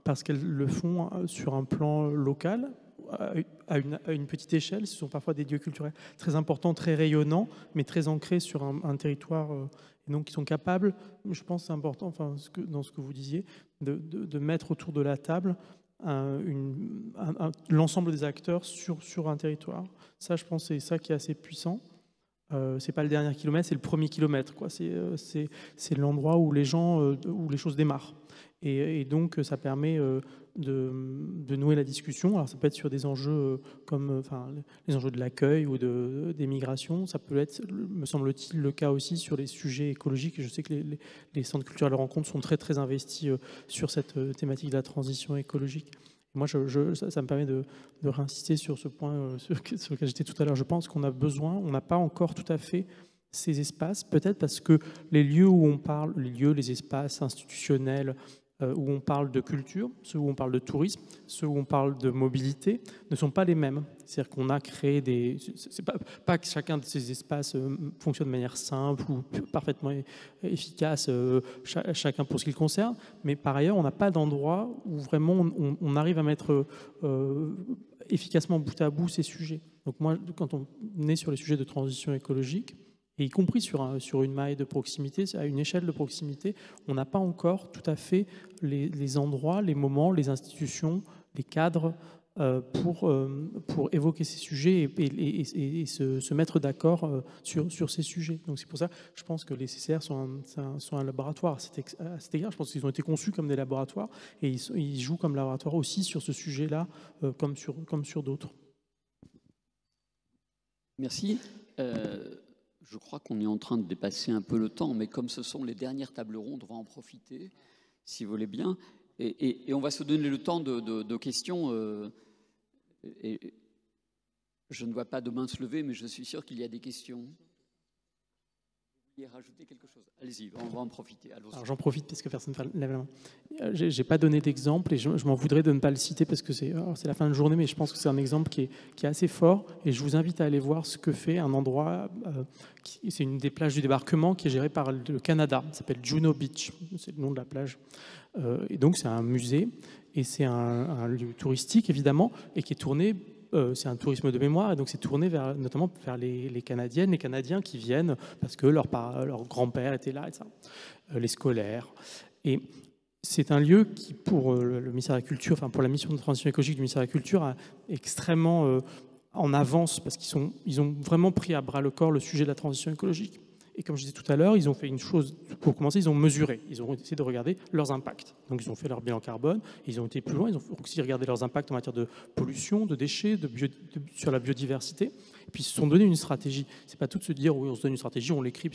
parce qu'elles le font sur un plan local, à une petite échelle. Ce sont parfois des lieux culturels très importants, très rayonnants, mais très ancrés sur un territoire, et donc qui sont capables, je pense que c'est important, dans ce que vous disiez, de mettre autour de la table l'ensemble des acteurs sur un territoire. Ça, je pense, c'est ça qui est assez puissant. C'est pas le dernier kilomètre, c'est le premier kilomètre, quoi. C'est l'endroit où les choses démarrent. Et donc, ça permet de nouer la discussion. Alors, ça peut être sur des enjeux comme les enjeux de l'accueil ou des migrations. Ça peut être, me semble-t-il, le cas aussi sur les sujets écologiques. Je sais que les centres culturels de rencontre sont très, très investis sur cette thématique de la transition écologique. Moi, ça me permet de réinsister sur ce point sur lequel j'étais tout à l'heure. Je pense qu'on a besoin, on n'a pas encore tout à fait ces espaces, peut-être parce que les lieux où on parle, les espaces institutionnels, où on parle de culture, ceux où on parle de tourisme, ceux où on parle de mobilité, ne sont pas les mêmes. C'est-à-dire qu'on a créé c'est pas que chacun de ces espaces fonctionne de manière simple ou parfaitement efficace, chacun pour ce qui le concerne, mais par ailleurs, on n'a pas d'endroit où vraiment on arrive à mettre efficacement bout à bout ces sujets. Donc moi, quand on est sur les sujets de transition écologique, et y compris sur une maille de proximité, à une échelle de proximité, on n'a pas encore tout à fait les endroits, les moments, les institutions, les cadres pour évoquer ces sujets et se mettre d'accord sur ces sujets. Donc c'est pour ça que je pense que les CCR sont un laboratoire. À cet égard, je pense qu'ils ont été conçus comme des laboratoires et ils jouent comme laboratoire aussi sur ce sujet-là, comme sur d'autres. Merci. Je crois qu'on est en train de dépasser un peu le temps, mais comme ce sont les dernières tables rondes, on va en profiter, si vous voulez bien. Et on va se donner le temps de questions. Et je ne vois pas de main se lever, mais je suis sûr qu'il y a des questions. Vous vouliez rajouter quelque chose? Allez-y, on va en profiter. Alors j'en profite parce que personne ne lève la main. Je n'ai pas donné d'exemple et je m'en voudrais de ne pas le citer parce que c'est la fin de journée, mais je pense que c'est un exemple qui est assez fort et je vous invite à aller voir ce que fait un endroit, c'est une des plages du débarquement qui est gérée par le Canada, ça s'appelle Juno Beach, c'est le nom de la plage. Et donc c'est un musée et c'est un lieu touristique évidemment et qui est tourné, c'est un tourisme de mémoire et donc c'est tourné notamment vers les Canadiennes, les Canadiens qui viennent parce que leur grand-père était là, etc. Les scolaires. Et c'est un lieu qui, pour le ministère de la Culture, pour la mission de transition écologique du ministère de la Culture, est extrêmement en avance parce qu'ils ont vraiment pris à bras le corps le sujet de la transition écologique. Et comme je disais tout à l'heure, ils ont fait une chose, pour commencer, ils ont mesuré, ils ont essayé de regarder leurs impacts. Donc ils ont fait leur bilan carbone, ils ont été plus loin, ils ont aussi regardé leurs impacts en matière de pollution, de déchets, sur la biodiversité. Et puis ils se sont donné une stratégie. C'est pas tout de se dire, oui, on se donne une stratégie, on l'écrit.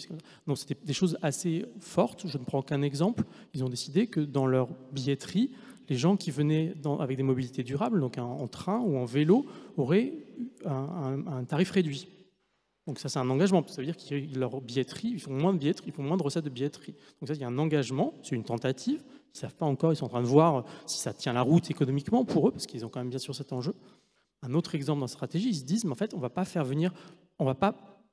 Non, c'était des choses assez fortes. Je ne prends qu'un exemple. Ils ont décidé que dans leur billetterie, les gens qui venaient avec des mobilités durables, donc en train ou en vélo, auraient un tarif réduit. Donc ça, c'est un engagement. Ça veut dire que leur billetterie, ils font moins de billetterie, ils font moins de recettes de billetterie. Donc ça, il y a un engagement, c'est une tentative. Ils ne savent pas encore, ils sont en train de voir si ça tient la route économiquement pour eux, parce qu'ils ont quand même bien sûr cet enjeu. Un autre exemple dans la stratégie, ils se disent, mais en fait, on ne va pas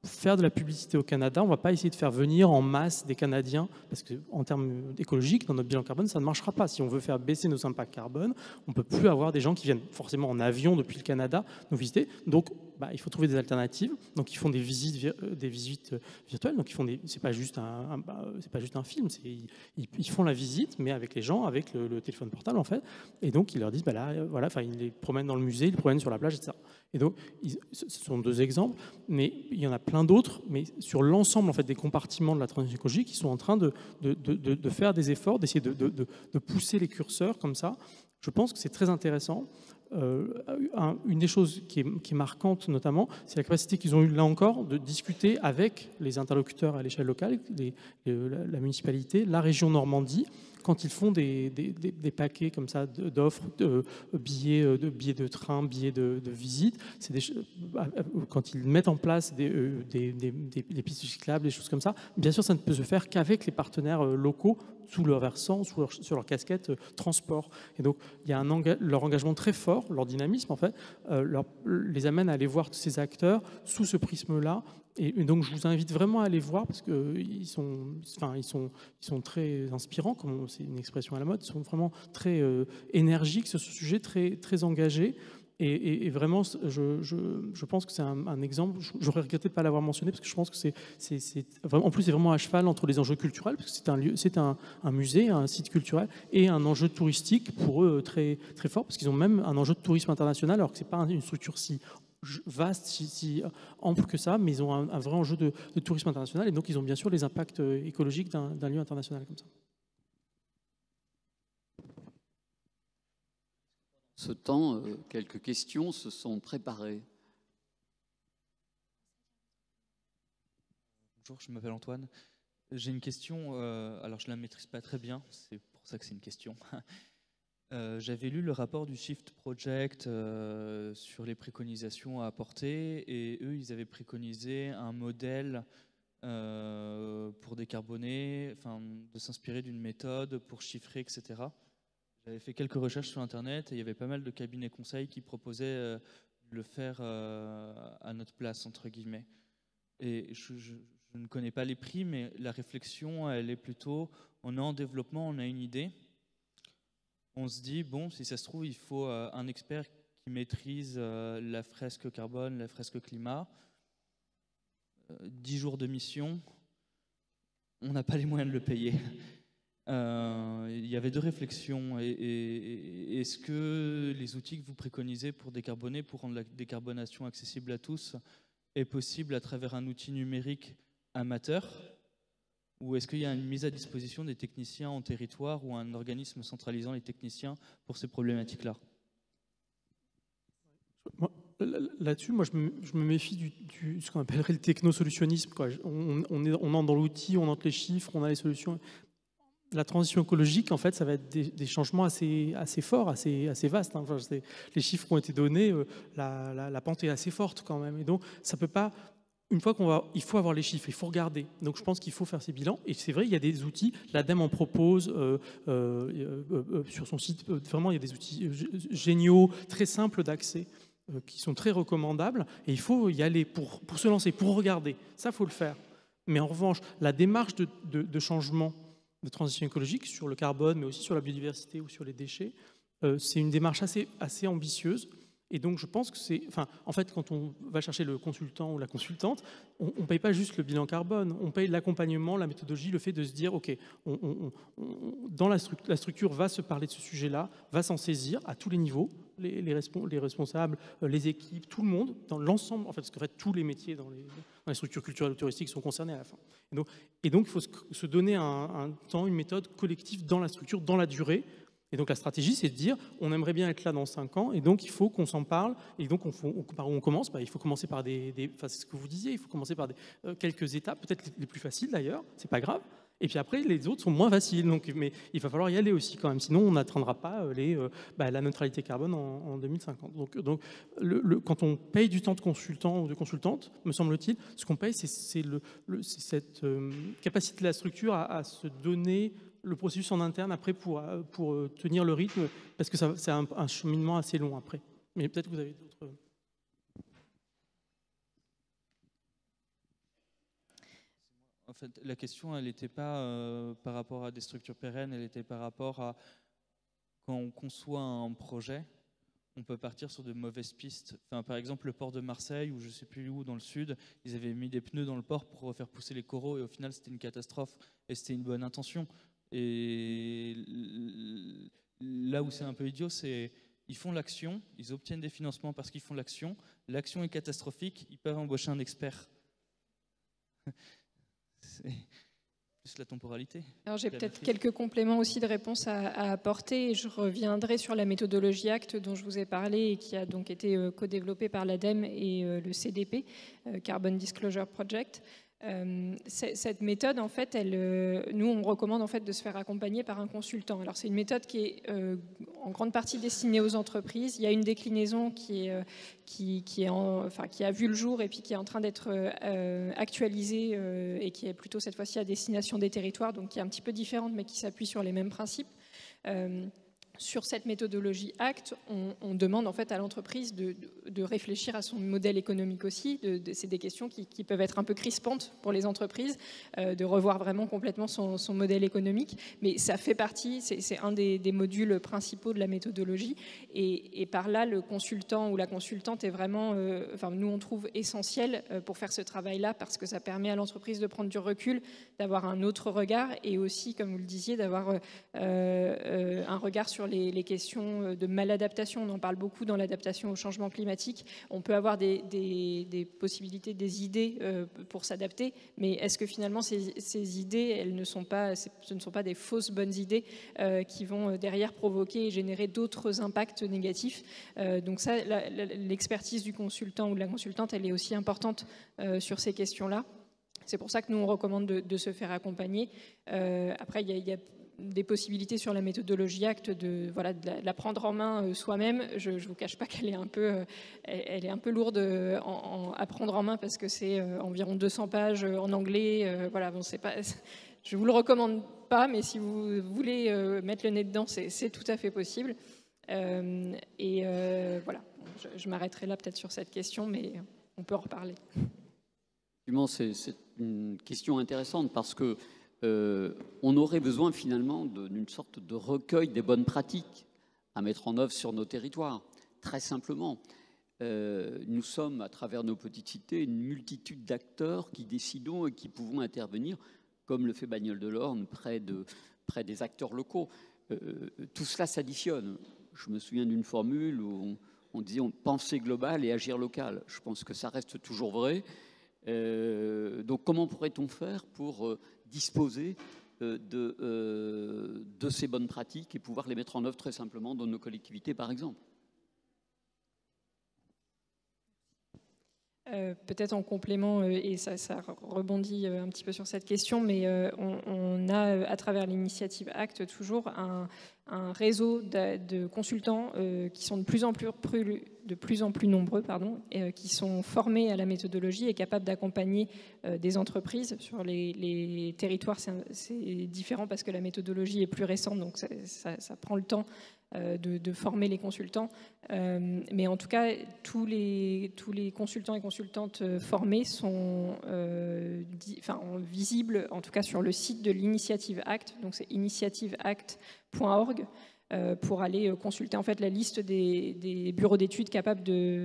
faire de la publicité au Canada, on ne va pas essayer de faire venir en masse des Canadiens, parce qu'en termes écologiques, dans notre bilan carbone, ça ne marchera pas. Si on veut faire baisser nos impacts carbone, on ne peut plus avoir des gens qui viennent forcément en avion depuis le Canada nous visiter. Donc, il faut trouver des alternatives. Donc, ils font des visites virtuelles. Donc, c'est pas juste un film. Ils font la visite, mais avec les gens, avec le téléphone portable, en fait. Et donc, ils leur disent, ils les promènent dans le musée, ils les promènent sur la plage, etc. Et donc, ce sont deux exemples, mais il y en a plein d'autres. Mais sur l'ensemble, en fait, des compartiments de la transition écologique, ils sont en train de faire des efforts, d'essayer de pousser les curseurs comme ça. Je pense que c'est très intéressant. une des choses qui est marquante notamment, c'est la capacité qu'ils ont eue là encore de discuter avec les interlocuteurs à l'échelle locale, la municipalité, la région Normandie, quand ils font des paquets comme ça d'offres, billets de train, billets de visite, quand ils mettent en place des pistes cyclables, des choses comme ça, bien sûr ça ne peut se faire qu'avec les partenaires locaux sous leur versant, sur leur casquette transport. Et donc il y a leur engagement très fort, leur dynamisme en fait, les amène à aller voir tous ces acteurs sous ce prisme-là. Et donc je vous invite vraiment à aller voir parce qu'ils sont très inspirants, comme c'est une expression à la mode, ils sont vraiment très énergiques sur ce sujet, très, très engagés. Et vraiment, je pense que c'est un exemple. J'aurais regretté de ne pas l'avoir mentionné parce que je pense que en plus c'est vraiment à cheval entre les enjeux culturels parce que c'est un musée, un site culturel et un enjeu touristique pour eux très très fort parce qu'ils ont même un enjeu de tourisme international alors que c'est pas une structure si vaste, si ample que ça, mais ils ont un vrai enjeu de tourisme international et donc ils ont bien sûr les impacts écologiques d'un lieu international comme ça. Ce temps, quelques questions se sont préparées. Bonjour, je m'appelle Antoine. J'ai une question, alors je ne la maîtrise pas très bien, c'est pour ça que c'est une question. J'avais lu le rapport du Shift Project sur les préconisations à apporter et eux, ils avaient préconisé un modèle pour décarboner, enfin, de s'inspirer d'une méthode pour chiffrer, etc. J'avais fait quelques recherches sur Internet et il y avait pas mal de cabinets conseils qui proposaient de le faire à notre place, entre guillemets. Et je ne connais pas les prix, mais la réflexion, elle est plutôt, on est en développement, on a une idée. On se dit, bon, si ça se trouve, il faut un expert qui maîtrise la fresque carbone, la fresque climat. 10 jours de mission, on n'a pas les moyens de le payer. Il y avait deux réflexions. Est-ce que les outils que vous préconisez pour décarboner, pour rendre la décarbonation accessible à tous, est possible à travers un outil numérique amateur? Ou est-ce qu'il y a une mise à disposition des techniciens en territoire ou un organisme centralisant les techniciens pour ces problématiques-là? Là-dessus, moi, je me méfie de ce qu'on appellerait le technosolutionnisme. On entre dans l'outil, on entre les chiffres, on a les solutions. La transition écologique, en fait, ça va être des changements assez forts, assez vastes. Hein. Enfin, les chiffres ont été donnés, la pente est assez forte quand même. Et donc, ça peut pas. Une fois il faut avoir les chiffres, il faut regarder. Donc, je pense qu'il faut faire ces bilans. Et c'est vrai, il y a des outils. L'ADEME en propose sur son site. Vraiment, il y a des outils géniaux, très simples d'accès, qui sont très recommandables. Et il faut y aller pour se lancer, pour regarder. Ça, il faut le faire. Mais en revanche, la démarche de changement, de transition écologique sur le carbone, mais aussi sur la biodiversité ou sur les déchets, c'est une démarche assez ambitieuse. Et donc, je pense que en fait, quand on va chercher le consultant ou la consultante, on ne paye pas juste le bilan carbone, on paye l'accompagnement, la méthodologie, le fait de se dire, OK, dans la structure va se parler de ce sujet-là, va s'en saisir à tous les niveaux, les responsables, les équipes, tout le monde, dans l'ensemble, en fait, parce qu'en fait, tous les métiers dans les structures culturelles ou touristiques sont concernés à la fin. Et donc il faut se donner un temps, une méthode collective dans la structure, dans la durée. Et donc la stratégie, c'est de dire, on aimerait bien être là dans 5 ans, et donc il faut qu'on s'en parle. Et donc par où on commence? Il faut commencer par c'est ce que vous disiez, il faut commencer par quelques étapes, peut-être les plus faciles d'ailleurs, c'est pas grave. Et puis après, les autres sont moins faciles. Mais il va falloir y aller aussi quand même, sinon on n'atteindra pas la neutralité carbone en 2050. Donc quand on paye du temps de consultant ou de consultante, me semble-t-il, ce qu'on paye, c'est cette capacité de la structure à se donner le processus en interne après pour tenir le rythme, parce que c'est un cheminement assez long après. Mais peut-être que vous avez d'autres... En fait, la question, elle n'était pas par rapport à des structures pérennes, elle était par rapport à quand on conçoit un projet, on peut partir sur de mauvaises pistes. Enfin, par exemple, le port de Marseille, ou je ne sais plus où, dans le sud, ils avaient mis des pneus dans le port pour faire pousser les coraux, et au final, c'était une catastrophe, et c'était une bonne intention. Et là où c'est un peu idiot, c'est ils font l'action, ils obtiennent des financements parce qu'ils font l'action est catastrophique, ils peuvent embaucher un expert. la temporalité. Alors j'ai peut-être quelques compléments aussi de réponse à apporter. Je reviendrai sur la méthodologie ACT dont je vous ai parlé et qui a donc été co-développée par l'ADEME et le CDP, Carbon Disclosure Project. Cette méthode, en fait, nous, on recommande en fait de se faire accompagner par un consultant. Alors, c'est une méthode qui est en grande partie destinée aux entreprises. Il y a une déclinaison qui a vu le jour et puis qui est en train d'être actualisée et qui est plutôt cette fois-ci à destination des territoires, donc qui est un petit peu différente, mais qui s'appuie sur les mêmes principes. Sur cette méthodologie ACT, on demande en fait à l'entreprise de réfléchir à son modèle économique aussi. C'est des questions qui peuvent être un peu crispantes pour les entreprises, de revoir vraiment complètement son modèle économique. Mais ça fait partie, c'est un des modules principaux de la méthodologie. Et par là, le consultant ou la consultante est vraiment, nous on trouve essentiel pour faire ce travail-là parce que ça permet à l'entreprise de prendre du recul, d'avoir un autre regard et aussi, comme vous le disiez, d'avoir un regard sur les questions de maladaptation. On en parle beaucoup dans l'adaptation au changement climatique. On peut avoir des possibilités, des idées pour s'adapter, mais est-ce que finalement ces idées, ce ne sont pas des fausses bonnes idées qui vont derrière provoquer et générer d'autres impacts négatifs. Donc ça, l'expertise du consultant ou de la consultante, elle est aussi importante sur ces questions-là. C'est pour ça que nous, on recommande de se faire accompagner. Après, il y a des possibilités sur la méthodologie ACT de la prendre en main soi-même. Je ne vous cache pas qu'elle est un peu lourde à prendre en main parce que c'est environ 200 pages en anglais. Je ne vous le recommande pas, mais si vous voulez mettre le nez dedans, c'est tout à fait possible. Voilà, je m'arrêterai là peut-être sur cette question, mais on peut en reparler. C'est une question intéressante parce que on aurait besoin finalement d'une sorte de recueil des bonnes pratiques à mettre en œuvre sur nos territoires, très simplement. Nous sommes, à travers nos petites cités, une multitude d'acteurs qui décidons et qui pouvons intervenir, comme le fait Bagnoles de l'Orne, près des acteurs locaux. Tout cela s'additionne. Je me souviens d'une formule où on disait penser global et agir local. Je pense que ça reste toujours vrai. Donc comment pourrait-on faire pour disposer de ces bonnes pratiques et pouvoir les mettre en œuvre très simplement dans nos collectivités, par exemple? Peut-être en complément, et ça rebondit un petit peu sur cette question, mais on a, à travers l'initiative ACT, toujours un réseau de consultants qui sont de plus en plus nombreux, qui sont formés à la méthodologie et capables d'accompagner des entreprises sur les territoires. C'est différent parce que la méthodologie est plus récente, donc ça prend le temps de former les consultants. Mais en tout cas, tous les consultants et consultantes formés sont visibles, en tout cas sur le site de l'initiative ACT, donc c'est initiativeact.org, pour aller consulter en fait la liste des bureaux d'études capables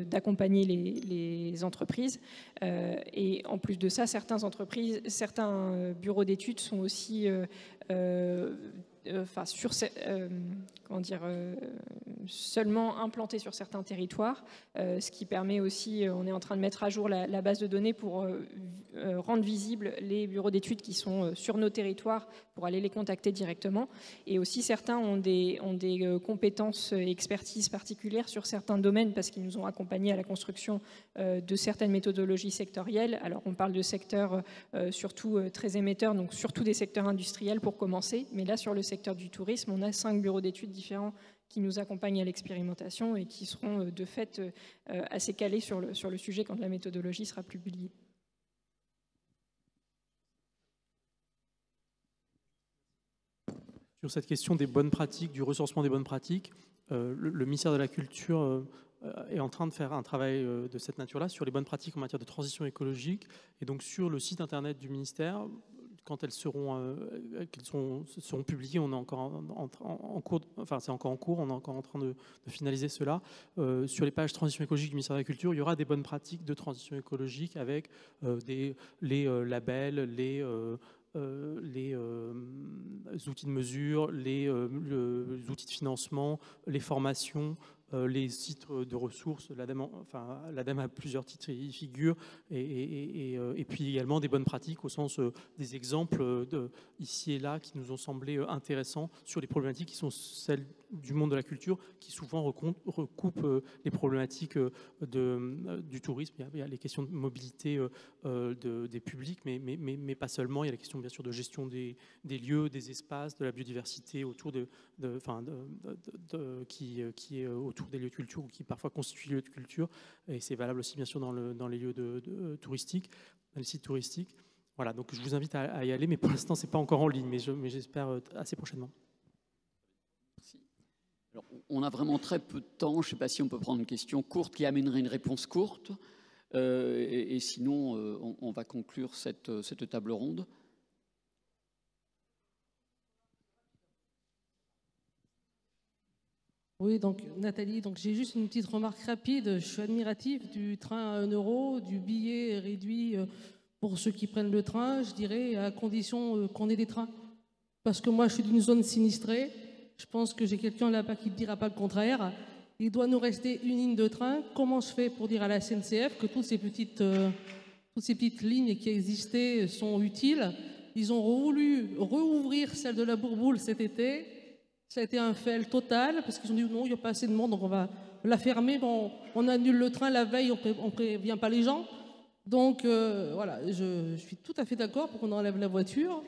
d'accompagner les entreprises. Et en plus de ça, certains bureaux d'études sont aussi seulement implantés sur certains territoires, ce qui permet aussi, on est en train de mettre à jour la base de données pour rendre visibles les bureaux d'études qui sont sur nos territoires pour aller les contacter directement. Et aussi certains ont des compétences et expertises particulières sur certains domaines parce qu'ils nous ont accompagnés à la construction de certaines méthodologies sectorielles. Alors on parle de secteurs surtout très émetteurs, donc surtout des secteurs industriels pour commencer, mais là sur le secteur du tourisme, on a 5 bureaux d'études différents qui nous accompagnent à l'expérimentation et qui seront de fait assez calés sur le sujet quand la méthodologie sera publiée. Sur cette question des bonnes pratiques, du recensement des bonnes pratiques, le ministère de la Culture est en train de faire un travail de cette nature-là sur les bonnes pratiques en matière de transition écologique. Et donc sur le site internet du ministère, quand elles seront publiées, on est encore en cours, enfin c'est encore en cours, on est encore en train de finaliser cela. Sur les pages transition écologique du ministère de la Culture, il y aura des bonnes pratiques de transition écologique avec les labels, les outils de mesure, les outils de financement, les formations, les titres de ressources. L'ADEME a plusieurs titres y figurent, et puis également des bonnes pratiques au sens des exemples ici et là qui nous ont semblé intéressants sur les problématiques qui sont celles du monde de la culture, qui souvent recoupent les problématiques du tourisme. Il y a les questions de mobilité des publics, mais pas seulement. Il y a la question bien sûr de gestion des lieux, des espaces, de la biodiversité autour qui est autour des lieux de culture ou qui parfois constituent les lieux de culture. Et c'est valable aussi bien sûr dans les lieux touristiques, dans les sites touristiques. Voilà, donc je vous invite à y aller, mais pour l'instant c'est pas encore en ligne, mais j'espère assez prochainement. Alors, on a vraiment très peu de temps. Je ne sais pas si on peut prendre une question courte qui amènerait une réponse courte. Et sinon, on va conclure cette table ronde. Oui, donc Nathalie, j'ai juste une petite remarque rapide. Je suis admirative du train à 1 euro, du billet réduit pour ceux qui prennent le train, je dirais, à condition qu'on ait des trains. Parce que moi, je suis d'une zone sinistrée. Je pense que j'ai quelqu'un là-bas qui ne dira pas le contraire. Il doit nous rester une ligne de train. Comment je fais pour dire à la SNCF que toutes ces petites lignes qui existaient sont utiles? Ils ont voulu rouvrir celle de la Bourboule cet été. Ça a été un fail total parce qu'ils ont dit non, il n'y a pas assez de monde, donc on va la fermer. Bon, on annule le train la veille, on ne prévient pas les gens. Donc voilà, je suis tout à fait d'accord pour qu'on enlève la voiture,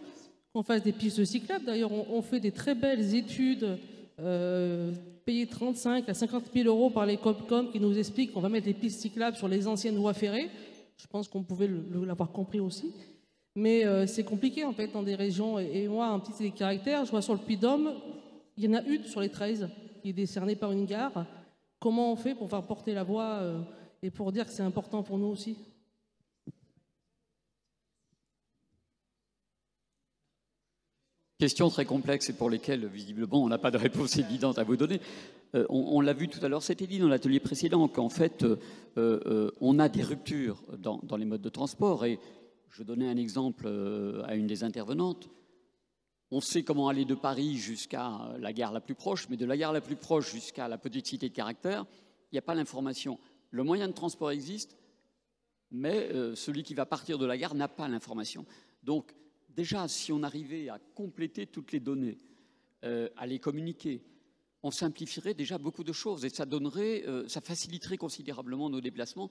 qu'on fasse des pistes cyclables. D'ailleurs, on fait des très belles études payées 35 à 50 000 euros par les Copcom qui nous expliquent qu'on va mettre des pistes cyclables sur les anciennes voies ferrées. Je pense qu'on pouvait l'avoir compris aussi. Mais c'est compliqué en fait dans des régions. Et moi, un petit caractère, je vois sur le Puy-de-Dôme, il y en a une sur les 13 qui est décernée par une gare. Comment on fait pour faire porter la voix et pour dire que c'est important pour nous aussi? Questions très complexes et pour lesquelles, visiblement, on n'a pas de réponse évidente à vous donner. On l'a vu tout à l'heure, c'était dit dans l'atelier précédent, qu'en fait, on a des ruptures dans les modes de transport. Et je donnais un exemple à une des intervenantes. On sait comment aller de Paris jusqu'à la gare la plus proche, mais de la gare la plus proche jusqu'à la petite cité de Caractère, il n'y a pas l'information. Le moyen de transport existe, mais celui qui va partir de la gare n'a pas l'information. Donc, déjà, si on arrivait à compléter toutes les données, à les communiquer, on simplifierait déjà beaucoup de choses et ça faciliterait considérablement nos déplacements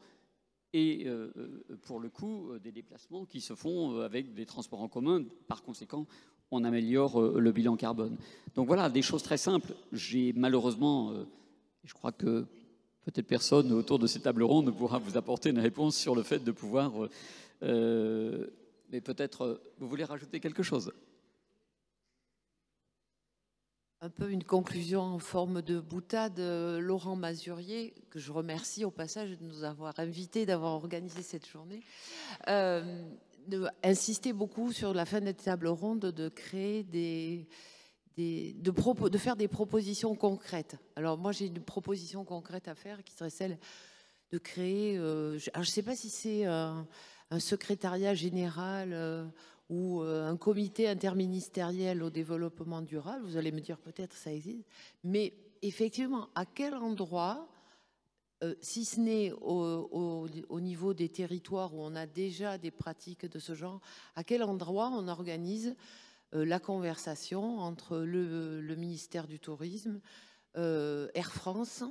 et, pour le coup, des déplacements qui se font avec des transports en commun. Par conséquent, on améliore le bilan carbone. Donc voilà, des choses très simples. J'ai malheureusement, je crois que peut-être personne autour de ces tables rondes ne pourra vous apporter une réponse sur le fait de pouvoir... mais peut-être vous voulez rajouter quelque chose? Un peu une conclusion en forme de boutade. Laurent Mazurier, que je remercie au passage de nous avoir invités, d'avoir organisé cette journée, insistait beaucoup sur la fin de cette table ronde de créer de faire des propositions concrètes. Alors moi j'ai une proposition concrète à faire qui serait celle de créer, je ne sais pas si c'est un secrétariat général ou un comité interministériel au développement durable. Vous allez me dire peut-être ça existe, mais effectivement à quel endroit, si ce n'est au niveau des territoires où on a déjà des pratiques de ce genre, à quel endroit on organise la conversation entre le ministère du Tourisme, Air France,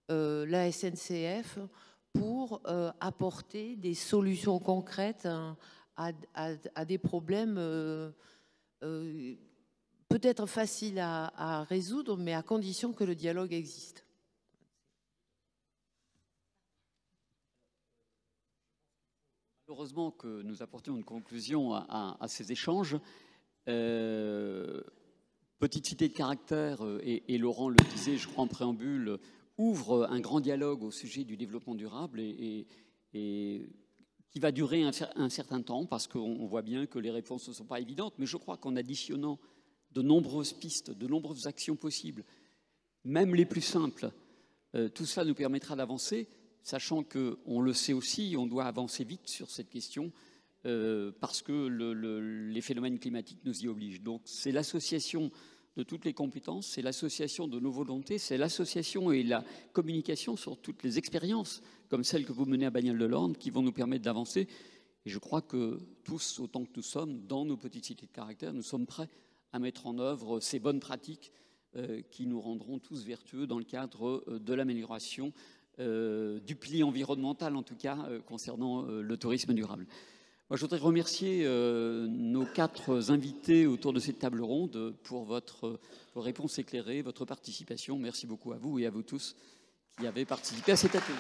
la SNCF, pour apporter des solutions concrètes à des problèmes peut-être faciles à résoudre, mais à condition que le dialogue existe. Heureusement que nous apportions une conclusion à ces échanges. Petite cité de Caractère, et Laurent le disait, je crois en préambule, ouvre un grand dialogue au sujet du développement durable et qui va durer un certain temps parce qu'on voit bien que les réponses ne sont pas évidentes. Mais je crois qu'en additionnant de nombreuses pistes, de nombreuses actions possibles, même les plus simples, tout ça nous permettra d'avancer, sachant qu'on le sait aussi, on doit avancer vite sur cette question parce que les phénomènes climatiques nous y obligent. Donc c'est l'association de toutes les compétences, c'est l'association de nos volontés, c'est l'association et la communication sur toutes les expériences, comme celle que vous menez à Bagnoles-de-l'Orne, qui vont nous permettre d'avancer. Et je crois que tous, autant que nous sommes, dans nos petites cités de caractère, nous sommes prêts à mettre en œuvre ces bonnes pratiques qui nous rendront tous vertueux dans le cadre de l'amélioration du pli environnemental, en tout cas, concernant le tourisme durable. Moi, je voudrais remercier nos 4 invités autour de cette table ronde pour vos réponses éclairées, votre participation. Merci beaucoup à vous et à vous tous qui avez participé à cet atelier.